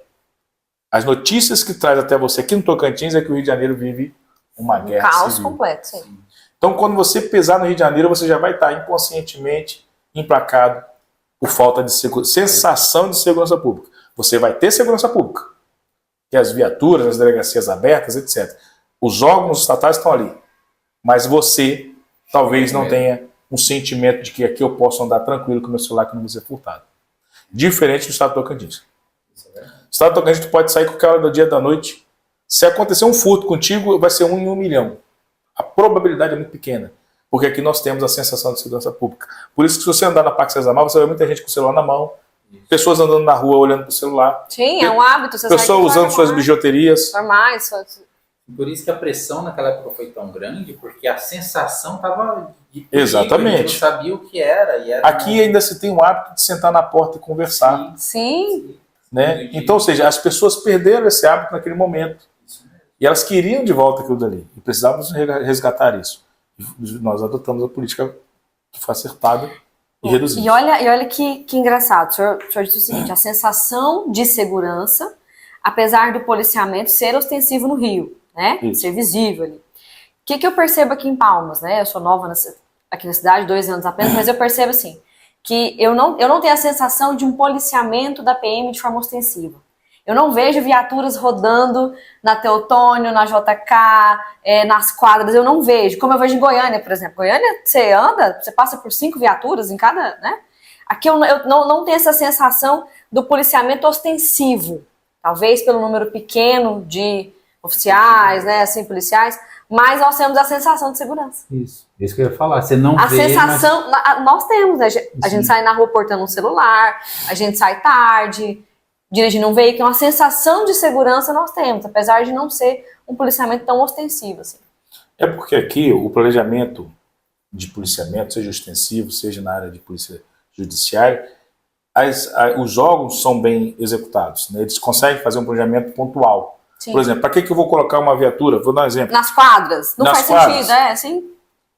as notícias que traz até você aqui no Tocantins é que o Rio de Janeiro vive uma guerra caos civil. Completo, sim. Então, quando você pesar no Rio de Janeiro, você já vai estar inconscientemente emplacado por falta de sensação de segurança pública. Você vai ter segurança pública, que as viaturas, as delegacias abertas, etc. Os órgãos estatais estão ali, mas você talvez não tenha um sentimento de que aqui eu posso andar tranquilo com o meu celular que não vai ser furtado. Diferente do estado do Tocantins. O estado do Tocantins tu pode sair qualquer hora do dia da noite. Se acontecer um furto contigo, vai ser 1 em 1 milhão. A probabilidade é muito pequena, porque aqui nós temos a sensação de segurança pública. Por isso que se você andar na Parque César Mal, você vai ver muita gente com o celular na mão, pessoas andando na rua olhando para o celular. Sim, é um hábito. Pessoas usando suas bijuterias. Normais. Por isso que a pressão naquela época foi tão grande, porque a sensação estava de perigo, Exatamente. a gente não sabia o que era. E era Aqui ainda se tem o hábito de sentar na porta e conversar. Sim. Né? Então, ou seja, as pessoas perderam esse hábito naquele momento. E elas queriam de volta aquilo dali. E precisávamos resgatar isso. E nós adotamos a política que foi acertada e reduzida. E olha que engraçado. O senhor disse o seguinte, a sensação de segurança, apesar do policiamento ser ostensivo no Rio, né? Isso. Ser visível ali. O que eu percebo aqui em Palmas, né? Eu sou nova aqui na cidade, 2 anos apenas, mas eu percebo assim, que eu não tenho a sensação de um policiamento da PM de forma ostensiva. Eu não vejo viaturas rodando na Teotônio, na JK, nas quadras, eu não vejo. Como eu vejo em Goiânia, por exemplo. Goiânia, você anda, você passa por 5 viaturas em cada, né? Aqui eu não tenho essa sensação do policiamento ostensivo. Talvez pelo número pequeno de oficiais, né, assim, policiais, mas nós temos a sensação de segurança. Isso que eu ia falar. Você não a vê, sensação, nós temos, né? A gente sai na rua portando um celular, a gente sai tarde, dirigindo um veículo, uma sensação de segurança nós temos, apesar de não ser um policiamento tão ostensivo assim. É porque aqui o planejamento de policiamento, seja ostensivo, seja na área de polícia judiciária, os órgãos são bem executados, né? Eles conseguem fazer um planejamento pontual. Sim. Por exemplo, para que eu vou colocar uma viatura? Vou dar um exemplo. Nas quadras, não Nas faz quadras. sentido, assim.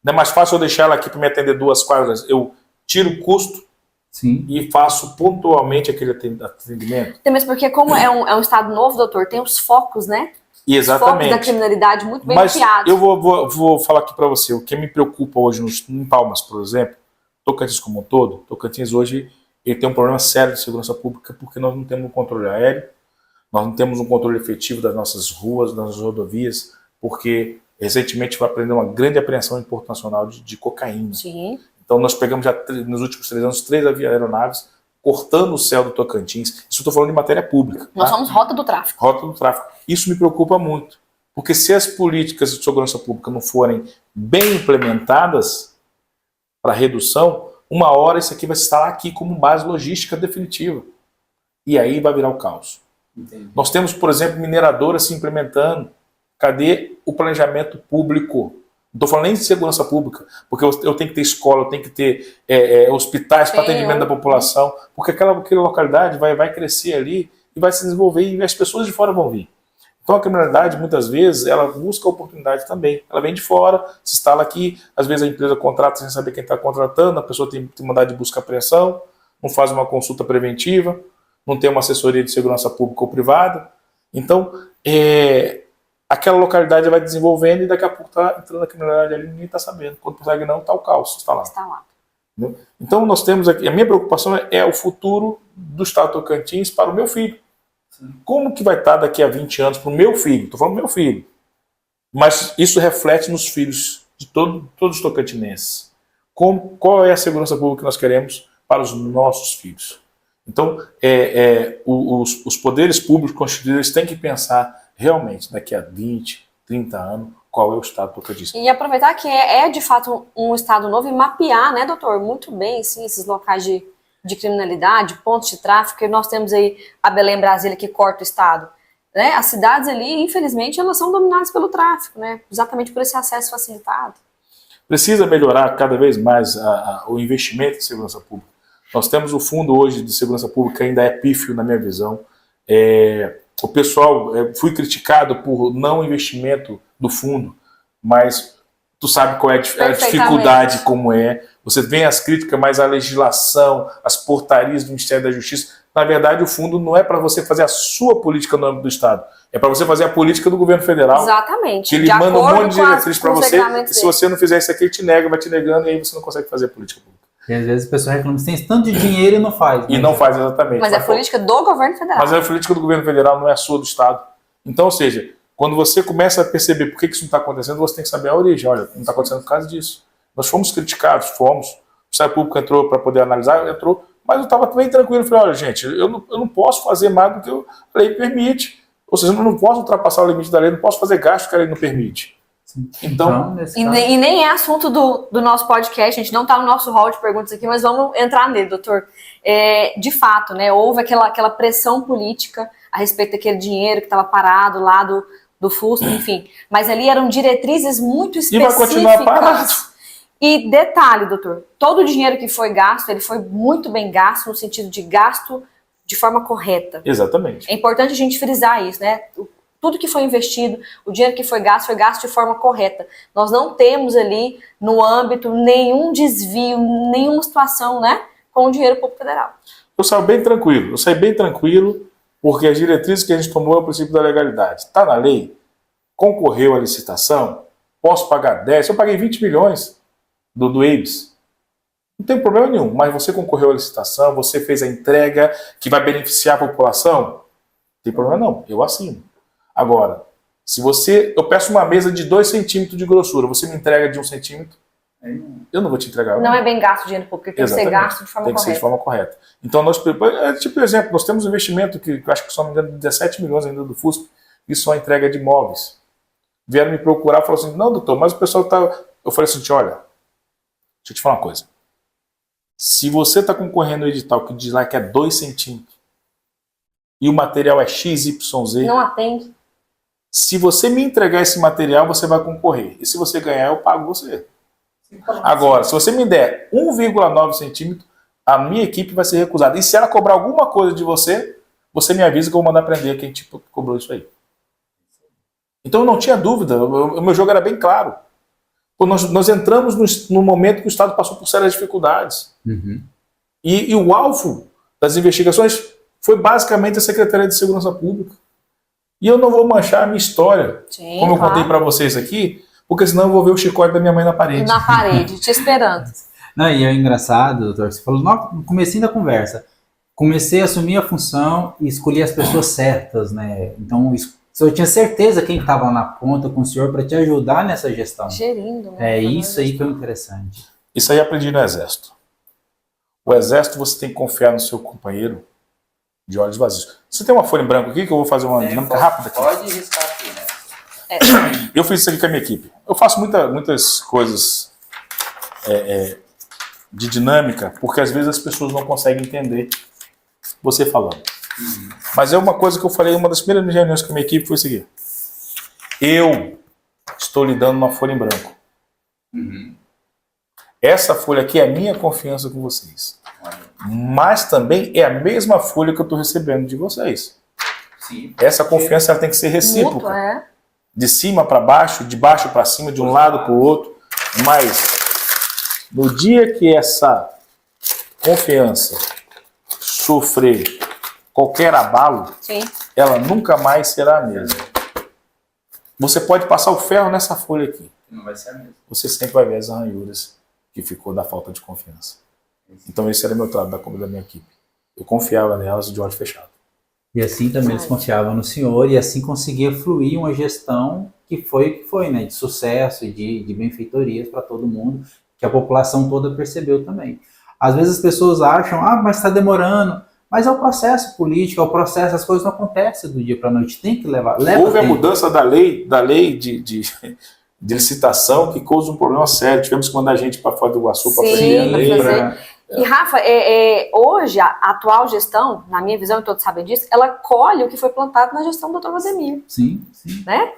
Não é mais fácil eu deixar ela aqui para me atender 2 quadras? Eu tiro o custo sim, e faço pontualmente aquele atendimento? Tem mesmo porque como é um estado novo, doutor, tem os focos, né? Exatamente. Os focos da criminalidade muito bem Mas mapeados. eu vou falar aqui para você, o que me preocupa hoje em Palmas, por exemplo, Tocantins como um todo, Tocantins hoje ele tem um problema sério de segurança pública porque nós não temos um controle aéreo, nós não temos um controle efetivo das nossas ruas, das nossas rodovias, porque recentemente vai prender uma grande apreensão em Porto Nacional de cocaína. Sim. Então nós pegamos já nos últimos 3 anos 3 aeronaves cortando o céu do Tocantins. Isso eu estou falando de matéria pública. Nós tá? somos rota do tráfico. Rota do tráfico. Isso me preocupa muito, porque se as políticas de segurança pública não forem bem implementadas para redução, uma hora isso aqui vai estar aqui como base logística definitiva. E aí vai virar o caos. entendi. Nós temos, por exemplo, mineradoras se implementando. Cadê o planejamento público? Não estou falando nem de segurança pública, porque eu tenho que ter escola, eu tenho que ter hospitais para atendimento da população, porque aquela localidade vai crescer ali e vai se desenvolver e as pessoas de fora vão vir. Então a criminalidade, muitas vezes, ela busca oportunidade também. Ela vem de fora, se instala aqui, às vezes a empresa contrata sem saber quem está contratando, a pessoa tem mandado de busca e apreensão, não faz uma consulta preventiva, não tem uma assessoria de segurança pública ou privada. Então, aquela localidade vai desenvolvendo e daqui a pouco está entrando a criminalidade ali e ninguém está sabendo. Quando consegue não, está o caos, está lá. Está lá. Entendeu? Então nós temos aqui, a minha preocupação é o futuro do estado de Tocantins para o meu filho. Como que vai estar daqui a 20 anos para o meu filho? Estou falando do meu filho. Mas isso reflete nos filhos de todos os tocantinenses. Qual é a segurança pública que nós queremos para os nossos filhos? Então, os poderes públicos constituídos têm que pensar realmente, daqui a 20, 30 anos, qual é o estado do Tocantins. E aproveitar que de fato um estado novo e mapear, né, doutor, muito bem, sim, esses locais de criminalidade, pontos de tráfico, que nós temos aí a Belém Brasília que corta o estado. Né? As cidades ali, infelizmente, elas são dominadas pelo tráfico, né? Exatamente por esse acesso facilitado. Precisa melhorar cada vez mais o investimento em segurança pública. Nós temos o fundo hoje de segurança pública, ainda é pífio na minha visão. O pessoal, fui criticado por não investimento do fundo, mas tu sabe qual é a dificuldade, como é. Você vê as críticas, mas a legislação, as portarias do Ministério da Justiça, na verdade o fundo não é para você fazer a sua política no âmbito do Estado, é para você fazer a política do governo federal. Exatamente. Que ele manda um monte de diretriz para você, e se você não fizer isso aqui, ele te nega, vai te negando, e aí você não consegue fazer a política pública. E às vezes a pessoa reclama que tem tanto de dinheiro e não faz. E não faz exatamente. Mas é política do governo federal. Mas a política do governo federal não é a sua, do Estado. Então, ou seja, quando você começa a perceber por que isso não está acontecendo, você tem que saber a origem. Olha, não está acontecendo por causa disso. Nós fomos criticados, o Ministério Público entrou para poder analisar, entrou, mas eu estava bem tranquilo. Eu falei, olha, gente, eu não posso fazer mais do que a lei permite. Ou seja, eu não posso ultrapassar o limite da lei, não posso fazer gasto que a lei não permite. Então, e nem é assunto do nosso podcast, a gente não está no nosso hall de perguntas aqui, mas vamos entrar nele, doutor. De fato, né, houve aquela pressão política a respeito daquele dinheiro que estava parado lá do FUSP, enfim. Mas ali eram diretrizes muito específicas. E vai continuar parado. E detalhe, doutor, todo o dinheiro que foi gasto, ele foi muito bem gasto, no sentido de gasto de forma correta. Exatamente. É importante a gente frisar isso, né? Tudo que foi investido, o dinheiro que foi gasto de forma correta. Nós não temos ali, no âmbito, nenhum desvio, nenhuma situação, né, com o dinheiro público federal. Eu saí bem tranquilo, porque as diretrizes que a gente tomou é o princípio da legalidade. Está na lei, concorreu à licitação, posso pagar 10, eu paguei 20 milhões do EIBS. Não tem problema nenhum, mas você concorreu à licitação, você fez a entrega que vai beneficiar a população, não tem problema não, eu assino. Agora, se eu peço uma mesa de 2 centímetros de grossura, você me entrega de 1 centímetro, eu não vou te entregar. Não é bem gasto o dinheiro público, tem que ser gasto de forma correta. Tem que ser de forma correta. Então, tipo exemplo, nós temos um investimento que acho que só me engano 17 milhões ainda do FUSP, e só entrega de imóveis. Vieram me procurar e falaram assim, não, doutor, mas o pessoal tá... Eu falei assim, olha, deixa eu te falar uma coisa. Se você está concorrendo no edital que diz lá que é 2 centímetros, e o material é XYZ... Não atende. Se você me entregar esse material, você vai concorrer. E se você ganhar, eu pago você. Agora, se você me der 1,9 centímetro, a minha equipe vai ser recusada. E se ela cobrar alguma coisa de você, você me avisa que eu vou mandar prender quem tipo cobrou isso aí. Então eu não tinha dúvida, o meu jogo era bem claro. Nós entramos no momento que o Estado passou por sérias dificuldades. Uhum. E o alvo das investigações foi basicamente a Secretaria de Segurança Pública. E eu não vou manchar a minha história, sim, como eu contei para vocês aqui, porque senão eu vou ver o chicote da minha mãe na parede. Na parede, te esperando. Não, e é engraçado, doutor, você falou no comecinho da conversa, comecei a assumir a função e escolhi as pessoas certas, né? Então, eu tinha certeza quem estava na ponta com o senhor para te ajudar nessa gestão. Gerindo, né? É isso aí que é interessante. Isso aí aprendi no Exército. O Exército, você tem que confiar no seu companheiro de olhos vazios. Você tem uma folha em branco aqui que eu vou fazer uma dinâmica rápida aqui? Pode riscar aqui, né? Eu fiz isso aqui com a minha equipe. Eu faço muitas coisas de dinâmica, porque às vezes as pessoas não conseguem entender você falando. Uhum. Mas é uma coisa que eu falei, uma das primeiras reuniões com a minha equipe foi o seguinte. Eu estou lhe dando uma folha em branco. Uhum. Essa folha aqui é a minha confiança com vocês. Mas também é a mesma folha que eu estou recebendo de vocês. Sim. Essa confiança ela tem que ser recíproca. Muito, de cima para baixo, de baixo para cima, de um lado para o outro. Mas no dia que essa confiança sofrer qualquer abalo, sim, ela nunca mais será a mesma. Você pode passar o ferro nessa folha aqui. Não vai ser a mesma. Você sempre vai ver as arranhuras que ficou da falta de confiança. Então esse era meu trato da minha equipe. Eu confiava nelas de olho fechado. E assim também eles confiavam no senhor e assim conseguia fluir uma gestão que foi, né, de sucesso e de benfeitorias para todo mundo, que a população toda percebeu também. Às vezes as pessoas acham, mas está demorando, mas é o processo político, é o processo, as coisas não acontecem do dia para a noite, tem que leva Houve a tempo. Mudança da lei de licitação que causa um problema sério. Tivemos que mandar gente para fora do Iguaçu para fazer a lei. E Rafa, hoje a atual gestão, na minha visão, e todos sabem disso, ela colhe o que foi plantado na gestão do Dr. Vladimir. Sim, sim. Né?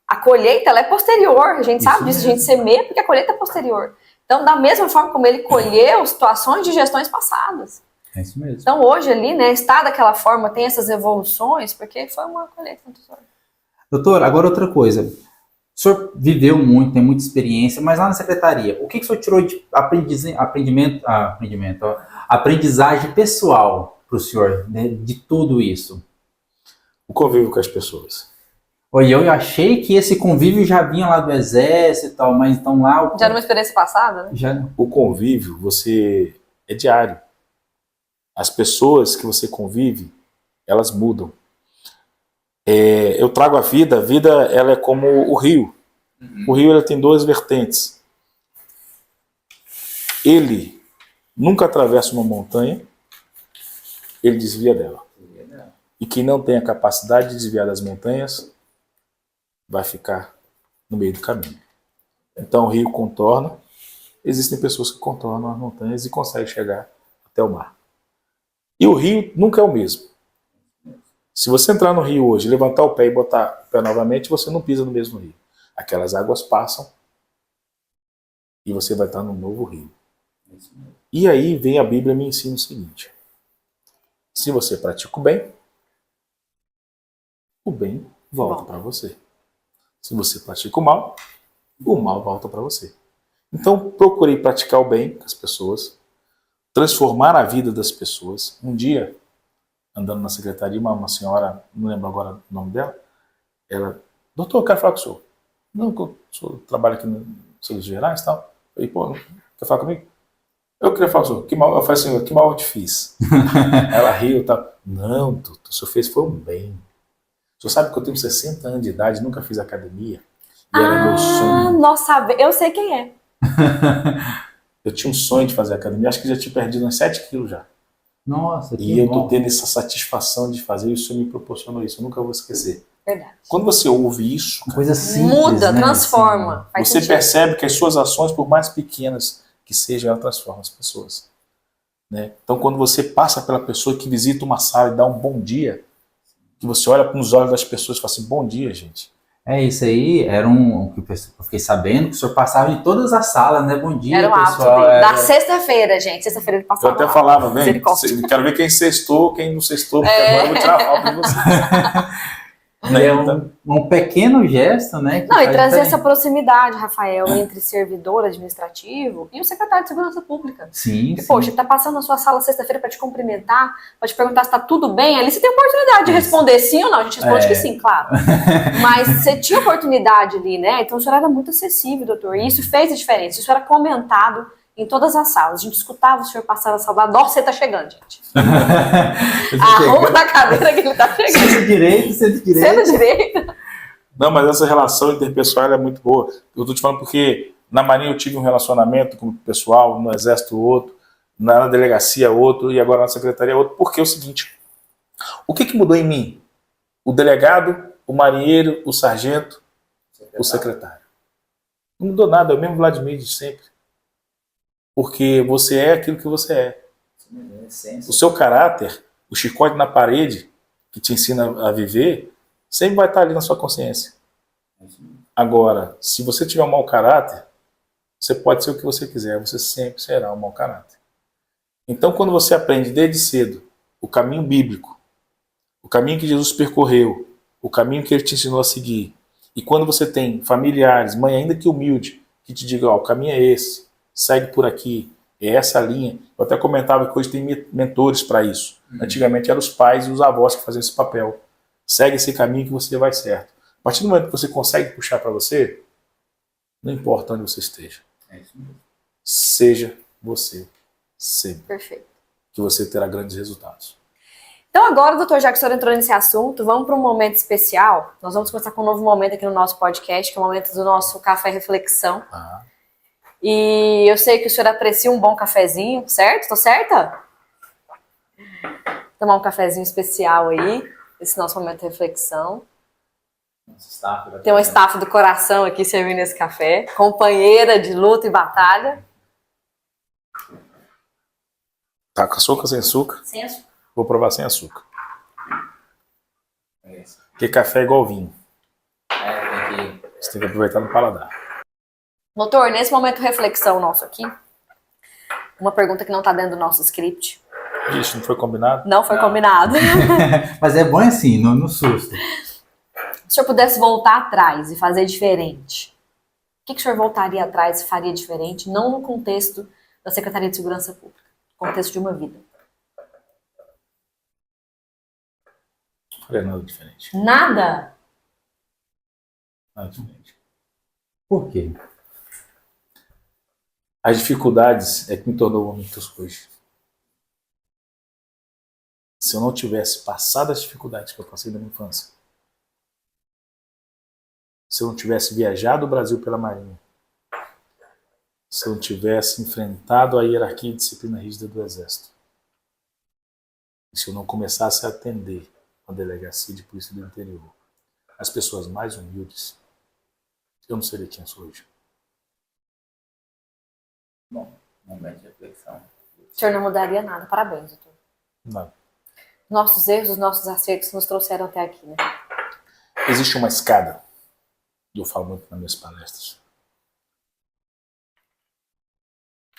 A colheita ela é posterior, a gente sabe disso, a gente semeia porque a colheita é posterior. Então, da mesma forma como ele colheu situações de gestões passadas. É isso mesmo. Então, hoje ali, né, está daquela forma, tem essas evoluções, porque foi uma colheita muito sorte. Doutor, agora outra coisa. O senhor viveu muito, tem muita experiência, mas lá na secretaria, o que o senhor tirou de aprendizagem pessoal para o senhor, né, de tudo isso? O convívio com as pessoas. Oi, eu achei que esse convívio já vinha lá do exército e tal, mas então lá... Já era uma experiência passada, né? Já... O convívio, é diário. As pessoas que você convive, elas mudam. Eu trago a vida ela é como o rio. O rio ele tem duas vertentes. Ele nunca atravessa uma montanha, ele desvia dela. E quem não tem a capacidade de desviar das montanhas, vai ficar no meio do caminho. Então o rio contorna, existem pessoas que contornam as montanhas e conseguem chegar até o mar. E o rio nunca é o mesmo. Se você entrar no rio hoje, levantar o pé e botar o pé novamente, você não pisa no mesmo rio. Aquelas águas passam e você vai estar num novo rio. E aí vem a Bíblia e me ensina o seguinte: se você pratica o bem volta para você. Se você pratica o mal volta para você. Então procurei praticar o bem com as pessoas, transformar a vida das pessoas. Um dia, andando na secretaria, uma senhora, não lembro agora o nome dela, ela, doutor, eu quero falar com o senhor. Não, o senhor trabalha aqui no Serviços Gerais e tal. Eu falei, pô, quer falar comigo? Eu queria falar com o senhor, que mal, eu falei assim, que mal eu te fiz? Ela riu e tal. Não, doutor, o senhor fez foi um bem. O senhor sabe que eu tenho 60 anos de idade, nunca fiz academia. E era meu sonho. Nossa, eu sei quem é. Eu tinha um sonho de fazer academia, acho que já tinha perdido uns 7 quilos já. Nossa, que E eu bom. tô tendo essa satisfação de fazer, e o senhor me proporcionou isso, eu nunca vou esquecer. Verdade. Quando você ouve isso, Uma coisa simples, muda, né? transforma. Faz você sentido. percebe que as suas ações, por mais pequenas que sejam, elas transformam as pessoas. Né? Então, quando você passa pela pessoa que visita uma sala e dá um bom dia, que você olha nos olhos das pessoas e fala assim, bom dia, gente. É, isso aí era que eu fiquei sabendo que o senhor passava em todas as salas, né? Bom dia, Era um hábito pessoal. dele. Da sexta-feira, gente. Sexta-feira ele Eu passava até lá. falava, vem, Misericórdia. quero ver quem sextou, quem não sextou, porque agora eu vou tirar a falta de você. É um pequeno gesto, né? que Não, e faz trazer diferença. essa proximidade, Rafael, entre servidor administrativo e o secretário de Segurança Pública. Sim, Porque, sim. poxa, ele tá passando na sua sala sexta-feira para te cumprimentar, para te perguntar se tá tudo bem. Ali você tem oportunidade de responder sim ou não. A gente responde que sim, claro. Mas você tinha oportunidade ali, né? Então o senhor era muito acessível, doutor. E isso fez a diferença. Isso era comentado em todas as salas. A gente escutava o senhor passar na sala. Nossa, você tá chegando, gente. Arruma na cadeira que ele tá chegando. Centro-direita. Centro-direita. Não, mas essa relação interpessoal ela é muito boa. Eu tô te falando porque na Marinha eu tive um relacionamento com o pessoal, no Exército outro, na delegacia outro, e agora na secretaria outro. Porque é o seguinte, o que mudou em mim? O delegado, o marinheiro, o sargento, o secretário. Não mudou nada, é o mesmo Vladimir de sempre. Porque você é aquilo que você é. O seu caráter, o chicote na parede, que te ensina a viver, sempre vai estar ali na sua consciência. Agora, se você tiver um mau caráter, você pode ser o que você quiser, você sempre será um mau caráter. Então, quando você aprende desde cedo o caminho bíblico, o caminho que Jesus percorreu, o caminho que ele te ensinou a seguir, e quando você tem familiares, mãe ainda que humilde, que te digam, o caminho é esse, segue por aqui, é essa linha. Eu até comentava que hoje tem mentores para isso. Antigamente eram os pais e os avós que faziam esse papel. Segue esse caminho que você vai certo. A partir do momento que você consegue puxar para você, não importa onde você esteja. Seja você sempre. Perfeito. Que você terá grandes resultados. Então agora, doutor, já que o senhor entrou nesse assunto, vamos para um momento especial. Nós vamos começar com um novo momento aqui no nosso podcast, que é o momento do nosso Café Reflexão. E eu sei que o senhor aprecia um bom cafezinho, certo? Tô certa? Tomar um cafezinho especial aí, esse nosso momento de reflexão. Tem um staff do coração aqui servindo esse café, companheira de luta e batalha. Tá com açúcar ou sem açúcar? Sem açúcar. Vou provar sem açúcar. Porque café é igual vinho. Você tem que aproveitar no paladar. Doutor, nesse momento de reflexão nosso aqui, uma pergunta que não tá dentro do nosso script. Isso não foi combinado? Não foi combinado. Mas é bom assim, no susto. Se o senhor pudesse voltar atrás e fazer diferente, o que o senhor voltaria atrás e faria diferente, não no contexto da Secretaria de Segurança Pública, no contexto de uma vida? Não faria nada diferente. Nada? Nada diferente. Por quê? As dificuldades é que me tornou o homem que eu sou hoje. Se eu não tivesse passado as dificuldades que eu passei na minha infância, se eu não tivesse viajado o Brasil pela Marinha, se eu não tivesse enfrentado a hierarquia e disciplina rígida do Exército, e se eu não começasse a atender a delegacia de polícia do interior, as pessoas mais humildes, eu não seria quem eu sou hoje. Bom, momento de reflexão. O senhor não mudaria nada. Parabéns, doutor. Não. Nossos erros, os nossos acertos nos trouxeram até aqui, né? Existe uma escada, e eu falo muito nas minhas palestras.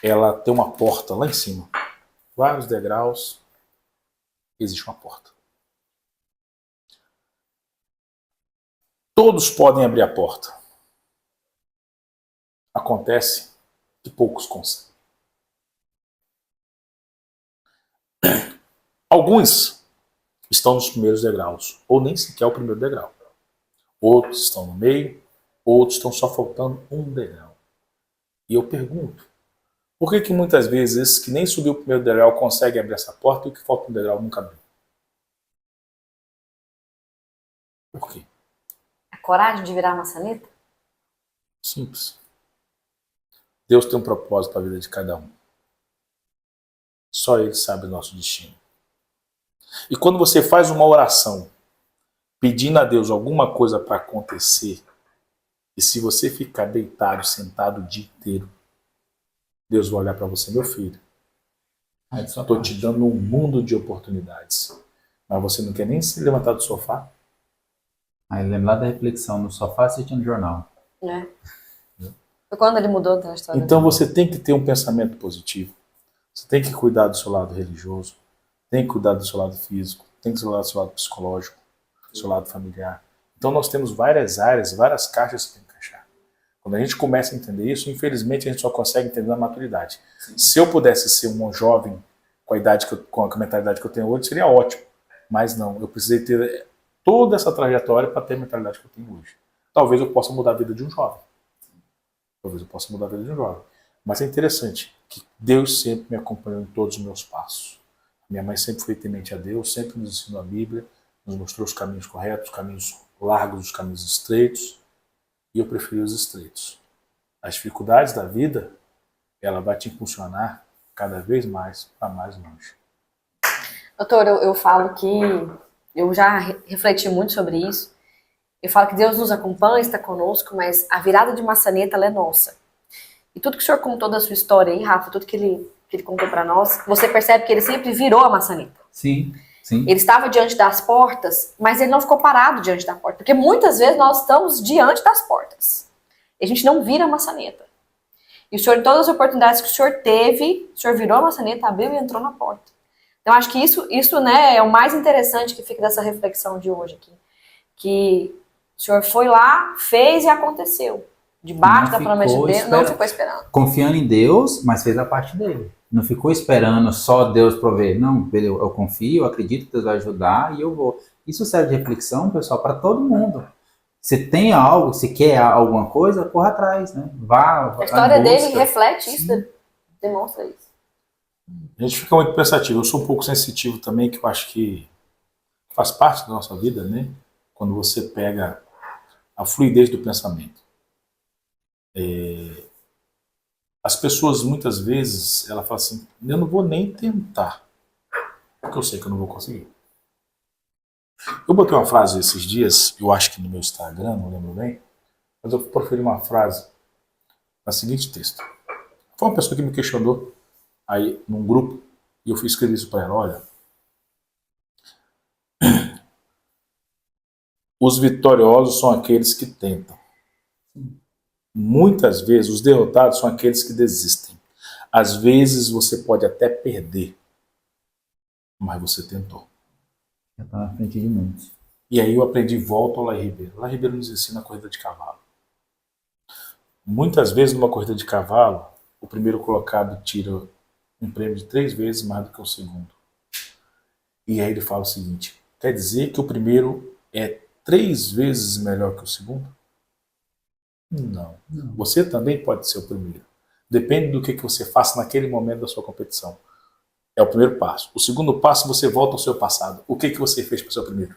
Ela tem uma porta lá em cima, vários degraus, existe uma porta. Todos podem abrir a porta. Acontece que poucos conseguem. Alguns estão nos primeiros degraus, ou nem sequer o primeiro degrau. Outros estão no meio, outros estão só faltando um degrau. E eu pergunto, por que muitas vezes esses que nem subiu o primeiro degrau conseguem abrir essa porta e o que falta um degrau nunca abriu? Por quê? A coragem de virar maçaneta? Simples. Deus tem um propósito para a vida de cada um. Só Ele sabe o nosso destino. E quando você faz uma oração pedindo a Deus alguma coisa para acontecer, e se você ficar deitado, sentado o dia inteiro, Deus vai olhar para você, meu filho, estou te dando um mundo de oportunidades, mas você não quer nem se levantar do sofá? Aí lembrar da reflexão no sofá assistindo jornal. Né? Foi quando ele mudou a história. Então você tem que ter um pensamento positivo. Você tem que cuidar do seu lado religioso, tem que cuidar do seu lado físico, tem que cuidar do seu lado psicológico, do seu lado familiar. Então nós temos várias áreas, várias caixas que tem que encaixar. Quando a gente começa a entender isso, infelizmente a gente só consegue entender na maturidade. Sim. Se eu pudesse ser um jovem com a idade com a mentalidade que eu tenho hoje, seria ótimo. Mas não, eu precisei ter toda essa trajetória para ter a mentalidade que eu tenho hoje. Talvez eu possa mudar a vida de um jovem. Talvez eu possa mudar a vida de um jovem. Mas é interessante que Deus sempre me acompanhou em todos os meus passos. Minha mãe sempre foi temente a Deus, sempre nos ensinou a Bíblia, nos mostrou os caminhos corretos, os caminhos largos, os caminhos estreitos, e eu preferi os estreitos. As dificuldades da vida, ela vai te impulsionar cada vez mais para mais longe. Doutor, eu falo que eu já refleti muito sobre isso. Eu falo que Deus nos acompanha, está conosco, mas a virada de maçaneta ela é nossa. E tudo que o senhor contou da sua história aí, Rafa, tudo que ele contou para nós, você percebe que ele sempre virou a maçaneta. Sim, sim. Ele estava diante das portas, mas ele não ficou parado diante da porta. Porque muitas vezes nós estamos diante das portas. E a gente não vira a maçaneta. E o senhor, em todas as oportunidades que o senhor teve, o senhor virou a maçaneta, abriu e entrou na porta. Então, acho que isso né, é o mais interessante que fica dessa reflexão de hoje aqui. Que o senhor foi lá, fez e aconteceu. Debaixo da promessa de Deus, não ficou esperando. Confiando em Deus, mas fez a parte dele. Não ficou esperando só Deus prover. Não, eu confio, eu acredito que Deus vai ajudar e eu vou. Isso serve de reflexão, pessoal, para todo mundo. Se tem algo, se quer alguma coisa, corra atrás, né? Vá. A história dele reflete isso, demonstra isso. A gente fica muito pensativo. Eu sou um pouco sensitivo também, que eu acho que faz parte da nossa vida, né? Quando você pega a fluidez do pensamento. As pessoas muitas vezes elas falam assim, eu não vou nem tentar, porque eu sei que eu não vou conseguir. Eu botei uma frase esses dias, eu acho que no meu Instagram, não lembro bem, mas eu proferi uma frase no seguinte texto. Foi uma pessoa que me questionou aí num grupo e eu fui escrever isso para ela, olha, os vitoriosos são aqueles que tentam. Muitas vezes os derrotados são aqueles que desistem. Às vezes você pode até perder, mas você tentou. Já está na frente de muitos. E aí eu aprendi volta ao Laí Ribeiro. Laí Ribeiro nos ensina a corrida de cavalo. Muitas vezes numa corrida de cavalo, o primeiro colocado tira um prêmio de 3 vezes mais do que o segundo. E aí ele fala o seguinte, quer dizer que o primeiro é 3 vezes melhor que o segundo? Não. Você também pode ser o primeiro. Depende do que você faça naquele momento da sua competição. É o primeiro passo. O segundo passo, você volta ao seu passado. O que você fez para o seu primeiro?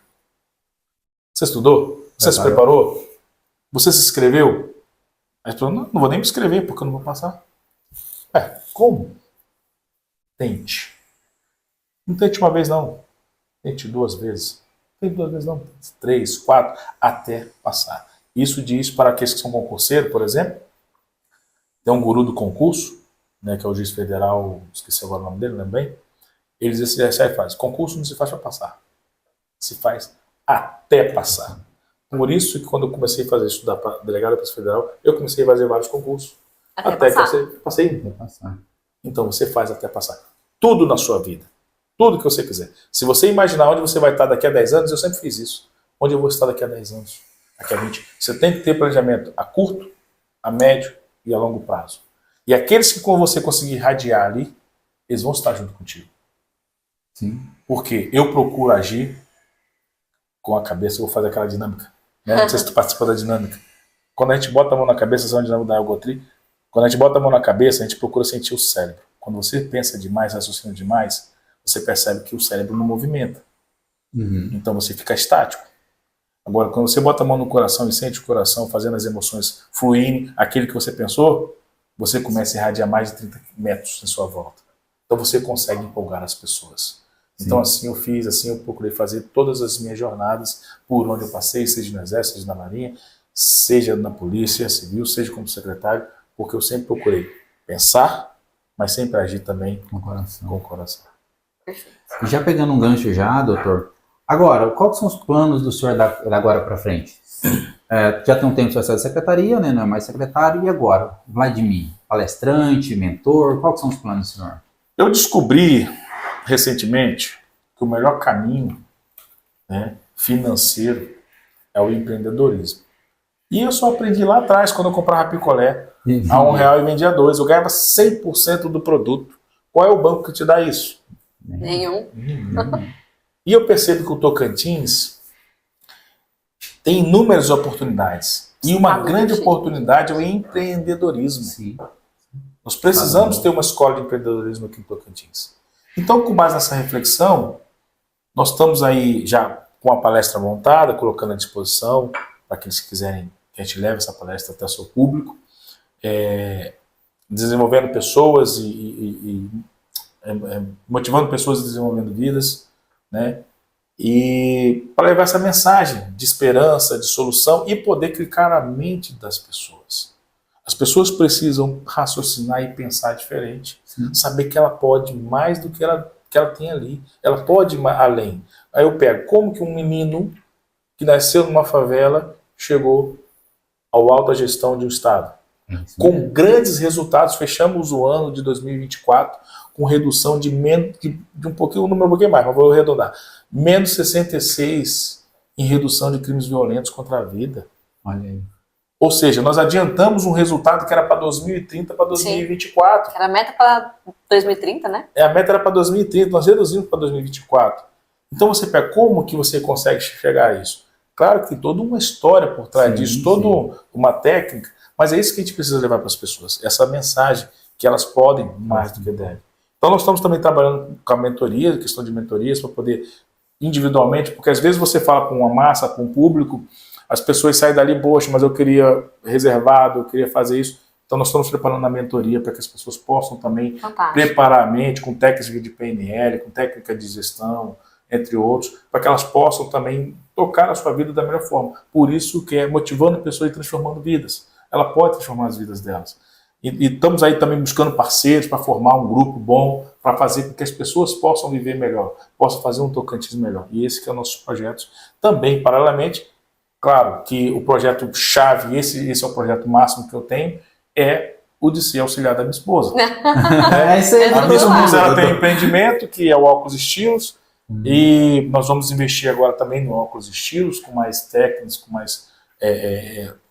Você estudou? Você se preparou? Você se inscreveu? Aí você falou, não vou nem me inscrever porque eu não vou passar. Como? Tente. Não tente uma vez, não. Tente 2 vezes. Tente 2 vezes, não. 3, 4, até passar. Isso diz para aqueles que são concurseiros, por exemplo. Tem um guru do concurso, né, que é o juiz federal, esqueci agora o nome dele, lembra bem? Ele diz assim, aí faz. Concurso não se faz para passar. Se faz até passar. Por isso que quando eu comecei a fazer estudar para delegado da Polícia Federal, eu comecei a fazer vários concursos. Até que eu passei. Então você faz até passar. Tudo na sua vida. Tudo que você quiser. Se você imaginar onde você vai estar daqui a 10 anos, eu sempre fiz isso. Onde eu vou estar daqui a 10 anos? Daqui a 20. Você tem que ter planejamento a curto, a médio e a longo prazo. E aqueles que você conseguir irradiar ali, eles vão estar junto contigo. Sim. Porque eu procuro agir com a cabeça, eu vou fazer aquela dinâmica. Né? Não sei se tu participou da dinâmica. Quando a gente bota a mão na cabeça, essa é uma dinâmica da Ergotri, quando a gente bota a mão na cabeça, a gente procura sentir o cérebro. Quando você pensa demais, raciocina demais, você percebe que o cérebro não movimenta. Então você fica estático. Agora, quando você bota a mão no coração e sente o coração fazendo as emoções fluírem, aquilo que você pensou, você começa a irradiar mais de 30 metros em sua volta. Então você consegue empolgar as pessoas. Então assim eu fiz, assim eu procurei fazer todas as minhas jornadas por onde eu passei, seja no Exército, seja na Marinha, seja na Polícia Civil, seja como secretário, porque eu sempre procurei pensar, mas sempre agir também com o coração. Perfeito. Já pegando um gancho já, doutor, agora, quais são os planos do senhor da agora para frente? Já tem um tempo que você sai da secretaria, né? Não é mais secretário, e agora? Vladimir, palestrante, mentor, quais são os planos do senhor? Eu descobri recentemente que o melhor caminho, né, financeiro é o empreendedorismo. E eu só aprendi lá atrás, quando eu comprava picolé a R$1 e vendia 2. Eu ganhava 100% do produto. Qual é o banco que te dá isso? Nenhum. E eu percebo que o Tocantins tem inúmeras oportunidades. E uma grande oportunidade é o empreendedorismo. Sim. Nós precisamos ter uma escola de empreendedorismo aqui em Tocantins. Então, com base nessa reflexão, nós estamos aí já com a palestra montada, colocando à disposição para aqueles que quiserem que a gente leve essa palestra até o seu público, desenvolvendo pessoas e motivando pessoas e desenvolvendo vidas, né? E para levar essa mensagem de esperança, de solução e poder clicar na mente das pessoas. As pessoas precisam raciocinar e pensar diferente. Sim. Saber que ela pode mais do que ela tem ali. Ela pode ir além. Aí eu pego, como que um menino que nasceu numa favela chegou ao alta gestão de um estado? Com grandes resultados, fechamos o ano de 2024 com redução de menos, de um pouquinho, um número um pouquinho mais, mas vou arredondar. Menos 66 em redução de crimes violentos contra a vida. Olha aí. Ou seja, nós adiantamos um resultado que era para 2030 para 2024. Sim. Era a meta para 2030, né? A meta era para 2030, nós reduzimos para 2024. Então você pega como que você consegue chegar a isso? Claro que tem toda uma história por trás disso, toda uma técnica, mas é isso que a gente precisa levar para as pessoas, essa mensagem que elas podem mais do que devem. Então nós estamos também trabalhando com a mentoria, questão de mentorias, para poder individualmente, porque às vezes você fala com uma massa, com o público, as pessoas saem dali, poxa, mas eu queria reservado, eu queria fazer isso. Então nós estamos preparando a mentoria para que as pessoas possam também preparar a mente com técnica de PNL, com técnica de gestão, entre outros, para que elas possam também tocar a sua vida da melhor forma. Por isso que é motivando pessoas e transformando vidas. Ela pode transformar as vidas delas. E estamos aí também buscando parceiros para formar um grupo bom, para fazer com que as pessoas possam viver melhor, possam fazer um Tocantins melhor. E esse que é o nosso projeto. Também, paralelamente, claro que o projeto-chave, esse é o projeto máximo que eu tenho, é o de ser auxiliar da minha esposa. A minha esposa ela tem um empreendimento que é o Óculos Estilos, e nós vamos investir agora também no Óculos Estilos, com mais técnicas, com mais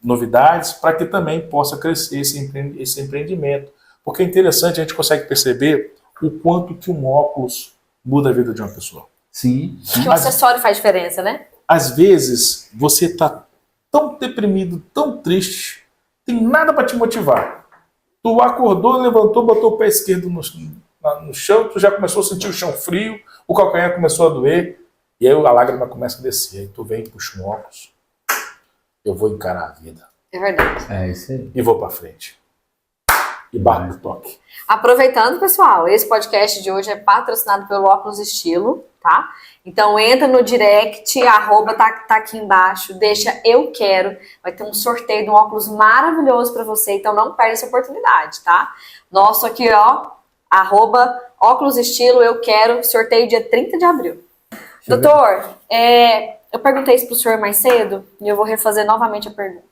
novidades, para que também possa crescer esse empreendimento. Porque é interessante, a gente consegue perceber o quanto que um óculos muda a vida de uma pessoa. Sim. Que o acessório faz diferença, né? Às vezes, você está tão deprimido, tão triste, tem nada para te motivar. Tu acordou, levantou, botou o pé esquerdo no chão, tu já começou a sentir o chão frio, o calcanhar começou a doer, e aí a lágrima começa a descer. Aí tu vem, puxa um óculos, eu vou encarar a vida. É verdade. É isso aí. E vou para frente. E barco no toque. Aproveitando, pessoal, esse podcast de hoje é patrocinado pelo Óculos Estilo, tá? Então entra no direct, @ tá aqui embaixo, deixa eu quero, vai ter um sorteio de um óculos maravilhoso para você, então não perde essa oportunidade, tá? Nosso aqui, ó, @ Óculos Estilo, eu quero, sorteio dia 30 de abril. Doutor, eu perguntei isso pro senhor mais cedo e eu vou refazer novamente a pergunta.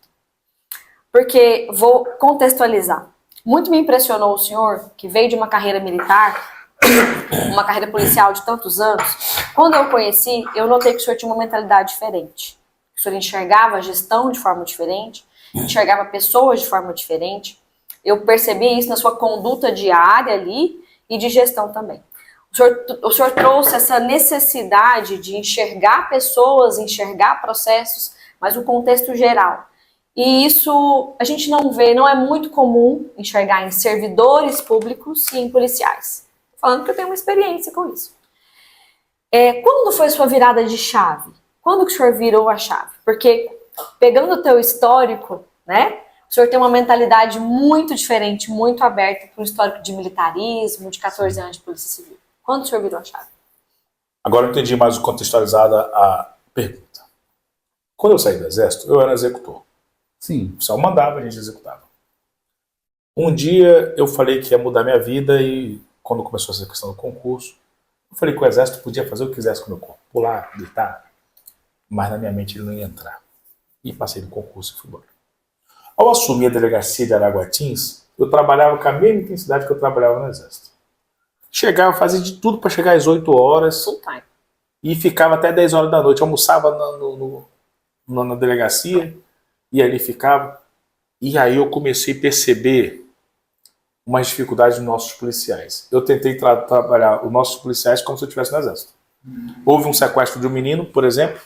Porque vou contextualizar. Muito me impressionou o senhor, que veio de uma carreira militar, uma carreira policial de tantos anos. Quando eu conheci, eu notei que o senhor tinha uma mentalidade diferente. O senhor enxergava a gestão de forma diferente, enxergava pessoas de forma diferente. Eu percebi isso na sua conduta diária ali e de gestão também. O senhor trouxe essa necessidade de enxergar pessoas, enxergar processos, mas o contexto geral. E isso a gente não vê, não é muito comum enxergar em servidores públicos e em policiais. Falando que eu tenho uma experiência com isso. Quando foi a sua virada de chave? Quando que o senhor virou a chave? Porque pegando o teu histórico, né? O senhor tem uma mentalidade muito diferente, muito aberta para um histórico de militarismo, de 14 anos de polícia civil. Quando o senhor virou a chave? Agora eu entendi mais contextualizada a pergunta. Quando eu saí do Exército, eu era executor. Sim. O pessoal mandava, a gente executava. Um dia eu falei que ia mudar minha vida e quando começou essa questão do concurso, eu falei que o Exército podia fazer o que quisesse com o meu corpo. Pular, gritar, mas na minha mente ele não ia entrar. E passei no concurso e fui embora. Ao assumir a delegacia de Araguatins, eu trabalhava com a mesma intensidade que eu trabalhava no Exército. Chegava, fazia de tudo para chegar às 8 horas e ficava até 10 horas da noite. Almoçava na delegacia e ali ficava. E aí eu comecei a perceber umas dificuldades dos nossos policiais. Eu tentei trabalhar os nossos policiais como se eu estivesse no Exército. Houve um sequestro de um menino, por exemplo,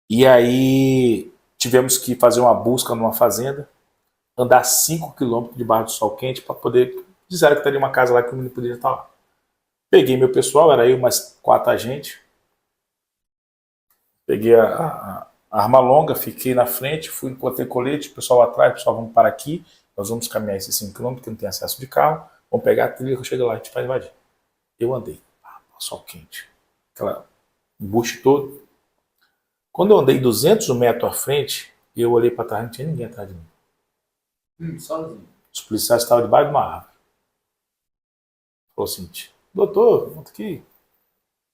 e aí tivemos que fazer uma busca numa fazenda, andar 5 quilômetros debaixo do sol quente para poder... Disseram que teria uma casa lá que o menino poderia estar lá. Peguei meu pessoal, era eu mais 4 agentes. Peguei a arma longa, fiquei na frente, fui encontrei colete, o pessoal atrás, o pessoal, vamos parar aqui, nós vamos caminhar esses 5 km, que não tem acesso de carro, vamos pegar a trilha que eu chego lá, a gente vai invadir. Eu andei, sol quente, aquela embuste todo. Quando eu andei 200 metros à frente, eu olhei para trás, não tinha ninguém atrás de mim. Sozinho. Os policiais estavam debaixo de uma árvore. Falou assim, doutor, volta aqui,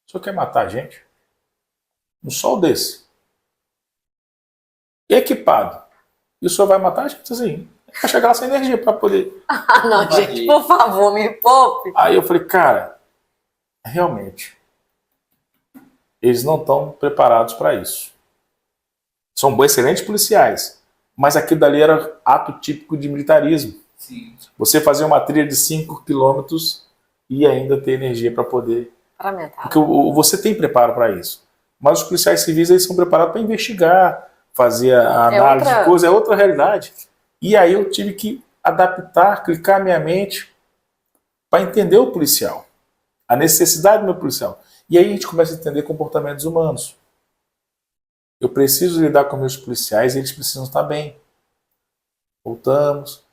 o senhor quer matar a gente? Um sol desse. Equipado. E o senhor vai matar a gente assim? Vai chegar lá sem energia para poder... Ah, não, gente, por favor, me poupe. Aí eu falei, cara, realmente, eles não estão preparados para isso. São excelentes policiais, mas aquilo dali era ato típico de militarismo. Sim. Você fazer uma trilha de 5 quilômetros e ainda ter energia para poder... Porque você tem preparo para isso. Mas os policiais civis eles são preparados para investigar, fazer a análise de coisa, é outra realidade. E aí eu tive que adaptar, clicar minha mente para entender o policial, a necessidade do meu policial. E aí a gente começa a entender comportamentos humanos. Eu preciso lidar com meus policiais e eles precisam estar bem. Voltamos,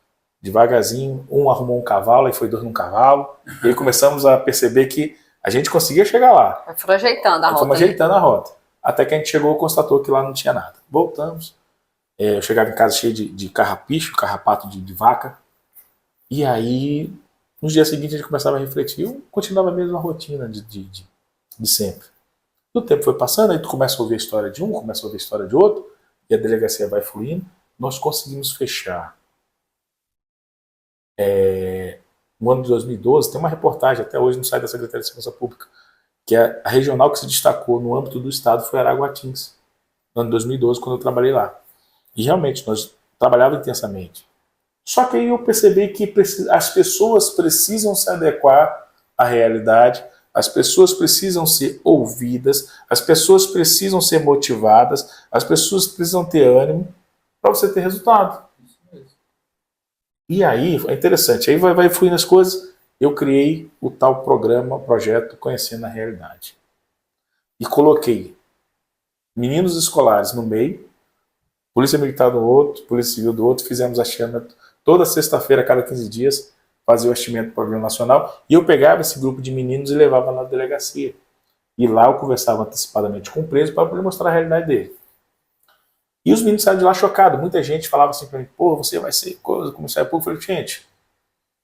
devagarzinho, um arrumou um cavalo, aí foi 2 num cavalo, e aí começamos a perceber que a gente conseguia chegar lá. Foi ajeitando a rota. Fomos ajeitando a rota. Até que a gente chegou e constatou que lá não tinha nada. Voltamos. Eu chegava em casa cheio de carrapicho, carrapato de vaca. E aí, no dia seguinte, a gente começava a refletir. Eu continuava a mesma rotina de sempre. O tempo foi passando, aí tu começa a ouvir a história de um, começa a ouvir a história de outro, e a delegacia vai fluindo. Nós conseguimos fechar. No ano de 2012, tem uma reportagem, até hoje no site da Secretaria de Segurança Pública, que a regional que se destacou no âmbito do estado foi Araguatins, no ano de 2012, quando eu trabalhei lá. E realmente, nós trabalhávamos intensamente. Só que aí eu percebi que as pessoas precisam se adequar à realidade, as pessoas precisam ser ouvidas, as pessoas precisam ser motivadas, as pessoas precisam ter ânimo, para você ter resultado. E aí, é interessante, aí vai fluindo as coisas, eu criei o tal projeto Conhecendo a Realidade. E coloquei meninos escolares no meio, polícia militar do outro, polícia civil do outro, fizemos hasteamento toda sexta-feira, a cada 15 dias, fazia o hasteamento do Programa Nacional, e eu pegava esse grupo de meninos e levava na delegacia. E lá eu conversava antecipadamente com o preso para poder mostrar a realidade dele. E os meninos saíram de lá chocados. Muita gente falava assim para mim, pô, você vai ser coisa, comissário público. Eu falei, gente,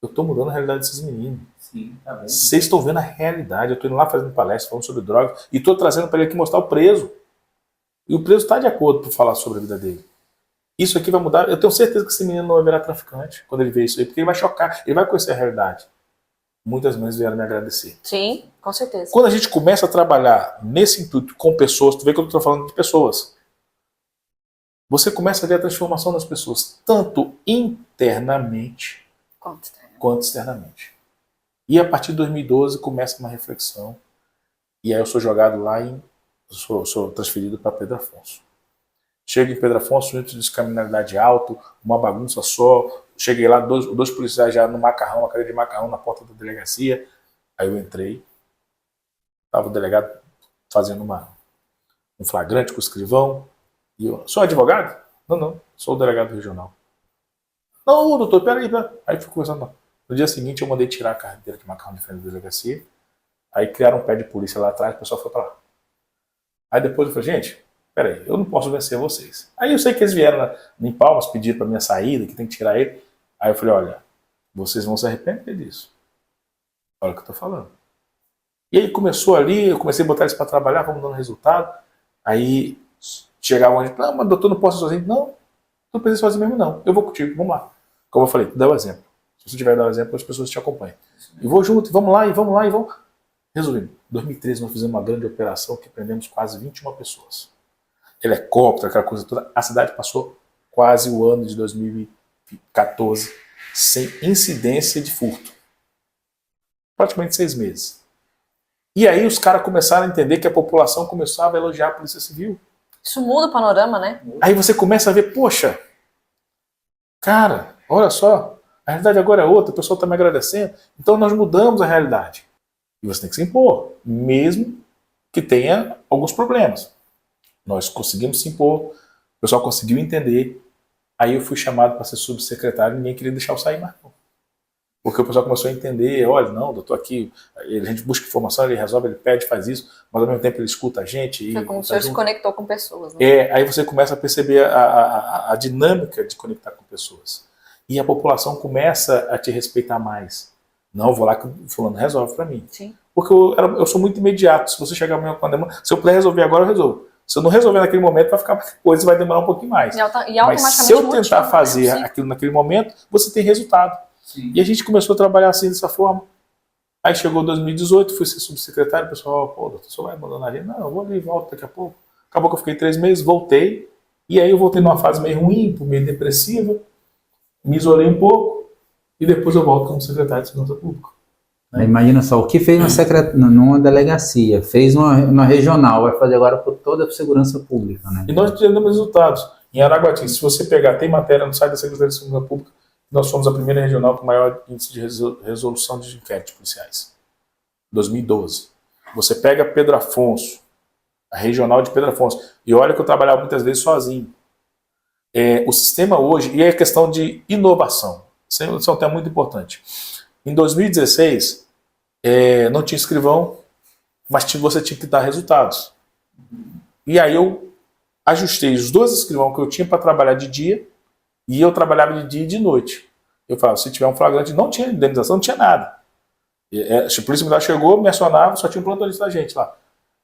eu estou mudando a realidade desses meninos. Sim, tá vendo? Vocês estão vendo a realidade. Eu estou indo lá fazendo palestra, falando sobre drogas, e estou trazendo para ele aqui mostrar o preso. E o preso está de acordo para falar sobre a vida dele. Isso aqui vai mudar. Eu tenho certeza que esse menino não vai virar traficante quando ele ver isso aí, porque ele vai chocar, ele vai conhecer a realidade. Muitas mães vieram me agradecer. Sim, com certeza. Quando a gente começa a trabalhar nesse intuito com pessoas, tu vê que eu estou falando de pessoas, você começa a ver a transformação das pessoas, tanto internamente quanto externamente. E a partir de 2012 começa uma reflexão, e aí eu sou jogado lá sou transferido para Pedro Afonso. Chego em Pedro Afonso, um índice de criminalidade alto, uma bagunça só. Cheguei lá, dois policiais já no macarrão, uma cadeia de macarrão na porta da delegacia. Aí eu entrei, estava o delegado fazendo um flagrante com o escrivão. E eu, sou advogado? Não, sou o delegado regional. Não, doutor, peraí. Aí fui conversando. No dia seguinte eu mandei tirar a carteira de macarrão de frente da delegacia. Aí criaram um pé de polícia lá atrás, o pessoal foi para lá. Aí depois eu falei, gente, peraí, eu não posso vencer vocês. Aí eu sei que eles vieram em Palmas, pediram para minha saída, que tem que tirar ele. Aí eu falei, olha, vocês vão se arrepender disso. Olha o que eu tô falando. E aí começou ali, eu comecei a botar eles para trabalhar, vamos dando resultado. Aí chegava onde, não, mas doutor, não posso ir sozinho. Não, não precisa ir sozinho mesmo não, eu vou contigo, vamos lá. Como eu falei, dá o exemplo. Se você tiver dado o exemplo, as pessoas te acompanham. E vou junto, vamos lá. Resumindo, em 2013 nós fizemos uma grande operação que prendemos quase 21 pessoas. Helicóptero, aquela coisa toda. A cidade passou quase o ano de 2014 sem incidência de furto. Praticamente 6 meses. E aí os caras começaram a entender que a população começava a elogiar a Polícia Civil. Isso muda o panorama, né? Aí você começa a ver, poxa, cara, olha só, a realidade agora é outra, o pessoal está me agradecendo. Então nós mudamos a realidade. E você tem que se impor, mesmo que tenha alguns problemas. Nós conseguimos se impor, o pessoal conseguiu entender. Aí eu fui chamado para ser subsecretário e ninguém queria deixar eu sair mais. Porque o pessoal começou a entender, olha, não, doutor, aqui, a gente busca informação, ele resolve, ele pede, faz isso, mas ao mesmo tempo ele escuta a gente. Foi como o senhor se conectou com pessoas, né? Aí você começa a perceber a dinâmica de conectar com pessoas. E a população começa a te respeitar mais. Não, eu vou lá que o fulano resolve para mim. Sim. Porque eu sou muito imediato. Se você chegar amanhã com a demanda, se eu puder resolver agora, eu resolvo. Se eu não resolver naquele momento, vai ficar coisa, vai demorar um pouquinho mais. Mas se eu tentar fazer aquilo naquele momento, você tem resultado. Sim. E a gente começou a trabalhar assim, dessa forma. Aí chegou 2018, fui ser subsecretário, o pessoal, pô, doutor, você vai mandando a gente? Não, eu vou ali e volto daqui a pouco. Acabou que eu fiquei 3 meses, voltei. E aí eu voltei numa fase meio ruim, meio depressiva. Me isolei um pouco. E depois eu volto como secretário de Segurança Pública. Né? Imagina só, o que fez numa delegacia, fez numa regional, vai fazer agora por toda a segurança pública. Né? E nós tivemos resultados. Em Araguati, se você pegar, tem matéria no site da Secretaria de Segurança Pública, nós fomos a primeira regional com maior índice de resolução de inquéritos policiais. 2012. Você pega Pedro Afonso, a regional de Pedro Afonso, e olha que eu trabalhava muitas vezes sozinho. O sistema hoje, e é questão de inovação. Isso é um tema muito importante. Em 2016, não tinha escrivão, mas você tinha que dar resultados. E aí eu ajustei os 2 escrivãos que eu tinha para trabalhar de dia, e eu trabalhava de dia e de noite. Eu falava, se tiver um flagrante, não tinha indenização, não tinha nada. A polícia militar chegou, me acionava, só tinha um plantonista da gente lá.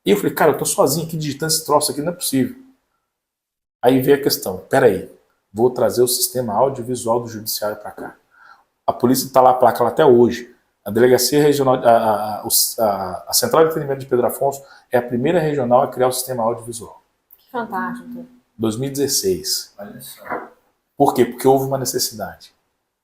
E eu falei, cara, eu tô sozinho aqui digitando esse troço aqui, não é possível. Aí veio a questão, peraí, vou trazer o sistema audiovisual do judiciário para cá. A polícia está lá, a placa lá até hoje. A delegacia regional, a Central de Atendimento de Pedro Afonso é a primeira regional a criar o sistema audiovisual. Que fantástico. 2016. Olha só. Por quê? Porque houve uma necessidade.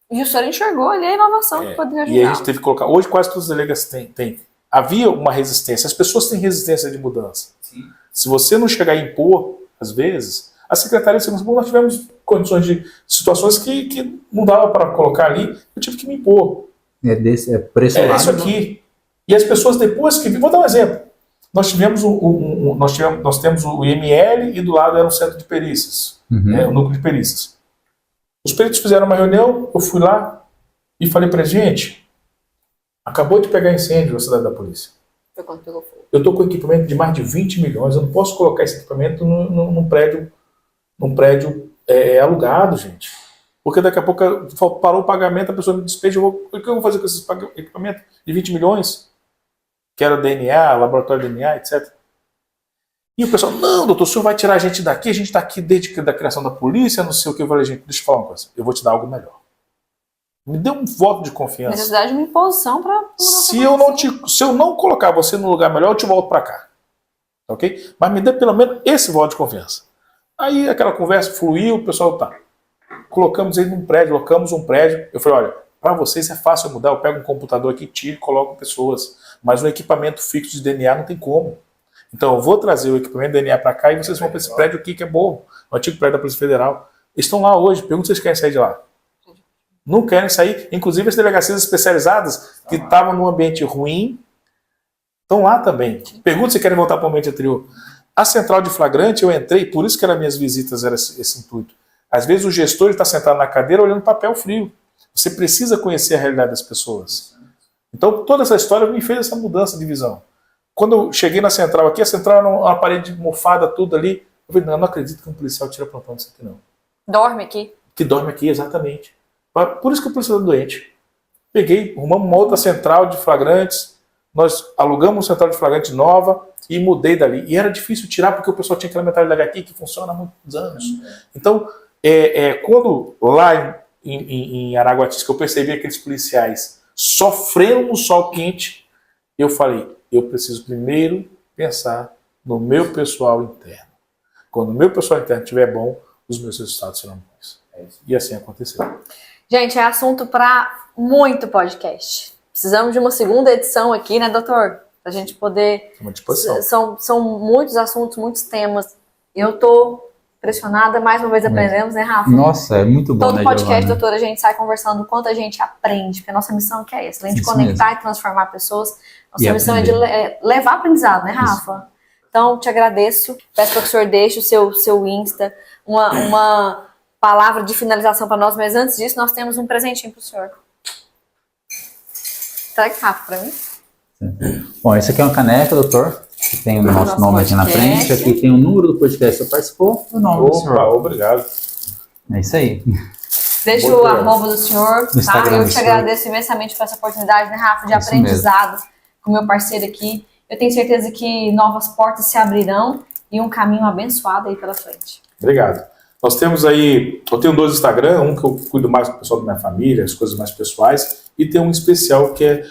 E o senhor enxergou ali a inovação que poderia ajudar. E a gente teve que colocar. Hoje quase todas as delegacias têm. Havia uma resistência. As pessoas têm resistência de mudança. Sim. Se você não chegar a impor, às vezes, A Secretaria de Segurança Pública, nós tivemos condições de situações que não dava para colocar ali, eu tive que me impor. Por esse lado, isso aqui. E as pessoas depois que... Vou dar um exemplo. Nós temos o IML e do lado era o Centro de Perícias, o Núcleo de Perícias. Os peritos fizeram uma reunião, eu fui lá e falei pra gente, acabou de pegar incêndio na cidade da polícia. Foi quando pegou fogo. Eu estou com equipamento de mais de 20 milhões, eu não posso colocar esse equipamento num prédio alugado, gente. Porque daqui a pouco parou o pagamento, a pessoa me despeja, o que eu vou fazer com esse equipamento de 20 milhões? Que era DNA, laboratório de DNA, etc. E o pessoal, não, doutor, o senhor vai tirar a gente daqui, a gente está aqui desde a criação da polícia, não sei o que. Eu falei, gente, deixa eu falar uma coisa, eu vou te dar algo melhor. Me dê um voto de confiança. Necessidade de uma imposição para... Se eu não colocar você no lugar melhor, eu te volto para cá. Ok? Mas me dê pelo menos esse voto de confiança. Aí aquela conversa fluiu, o pessoal tá. Colocamos ele num prédio, locamos um prédio. Eu falei, olha, para vocês é fácil eu mudar, eu pego um computador aqui, tiro e coloco pessoas. Mas um equipamento fixo de DNA não tem como. Então eu vou trazer o equipamento de DNA para cá e vocês vão para esse prédio aqui que é bom. O antigo prédio da Polícia Federal. Eles estão lá hoje, pergunta se eles querem sair de lá. Não querem sair. Inclusive as delegacias especializadas que estavam num ambiente ruim estão lá também. Pergunta se querem voltar para o ambiente anterior. A central de flagrante eu entrei, por isso que as minhas visitas eram esse intuito. Às vezes o gestor está sentado na cadeira olhando papel frio. Você precisa conhecer a realidade das pessoas. Então toda essa história me fez essa mudança de visão. Quando eu cheguei na central aqui, a central era uma parede mofada, tudo ali. Eu falei, não acredito que um policial tira plantão disso aqui não. Dorme aqui. Que dorme aqui, exatamente. Por isso que o policial está doente. Peguei, arrumamos uma outra central de flagrantes, nós alugamos uma central de flagrante nova e mudei dali. E era difícil tirar porque o pessoal tinha aquela mentalidade aqui que funciona há muitos anos. Então, quando lá em Araguatis, que eu percebi aqueles policiais sofrendo no sol quente, eu falei, eu preciso primeiro pensar no meu pessoal interno. Quando o meu pessoal interno estiver bom, os meus resultados serão bons. E assim aconteceu. Gente, é assunto para muito podcast. Precisamos de uma segunda edição aqui, né, doutor? Pra gente poder... Uma disposição. São muitos assuntos, muitos temas. Eu tô impressionada, mais uma vez aprendemos, né, Rafa? Nossa, é muito bom, todo né, podcast, Giovana? doutora, a gente sai conversando o quanto a gente aprende, porque a nossa missão é essa, além de Isso conectar mesmo. e transformar pessoas, nossa E missão aprender. é de levar aprendizado, né, Rafa? Então, te agradeço. Peço para que o senhor deixe o seu Insta, uma palavra de finalização para nós, mas antes disso, nós temos um presentinho para o senhor. Traga Rafa para mim. Bom, esse aqui é uma caneca, doutor, que tem o nosso Nosso nome aqui na podcast. frente. Aqui tem o número do podcast que você participou e o nome do senhor. Opa, obrigado. É isso aí. Deixa Muito o obrigado. arroba do senhor, No tá? Instagram Eu do te senhor. agradeço imensamente por essa oportunidade, né, Rafa, de Isso aprendizado com o meu parceiro aqui. Eu tenho certeza que novas portas se abrirão e um caminho abençoado aí pela frente. Obrigado. Nós temos aí, eu tenho 2 Instagram, um que eu cuido mais do pessoal da minha família, as coisas mais pessoais, e tem um especial que é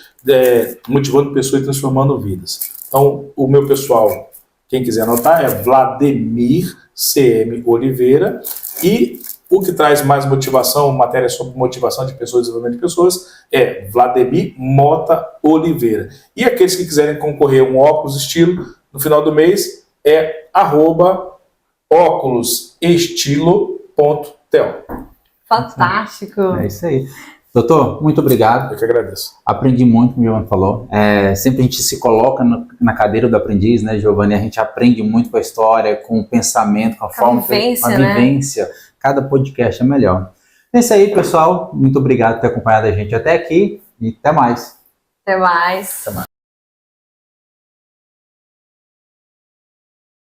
motivando pessoas e transformando vidas. Então, o meu pessoal, quem quiser anotar, é Vlademir CM Oliveira, e o que traz mais motivação, matéria sobre motivação de pessoas, desenvolvimento de pessoas, é Vlademir Mota Oliveira. E aqueles que quiserem concorrer a um óculos estilo, no final do mês, é @óculosestilo.tel. Fantástico! É isso aí. Doutor, muito obrigado. Eu que agradeço. Aprendi muito, como o Giovanni falou. Sempre a gente se coloca na cadeira do aprendiz, né, Giovanni? A gente aprende muito com a história, com o pensamento, com a forma, vivência, com a né? vivência. Cada podcast é melhor. É isso aí, pessoal. Muito obrigado por ter acompanhado a gente até aqui e até mais. Até mais.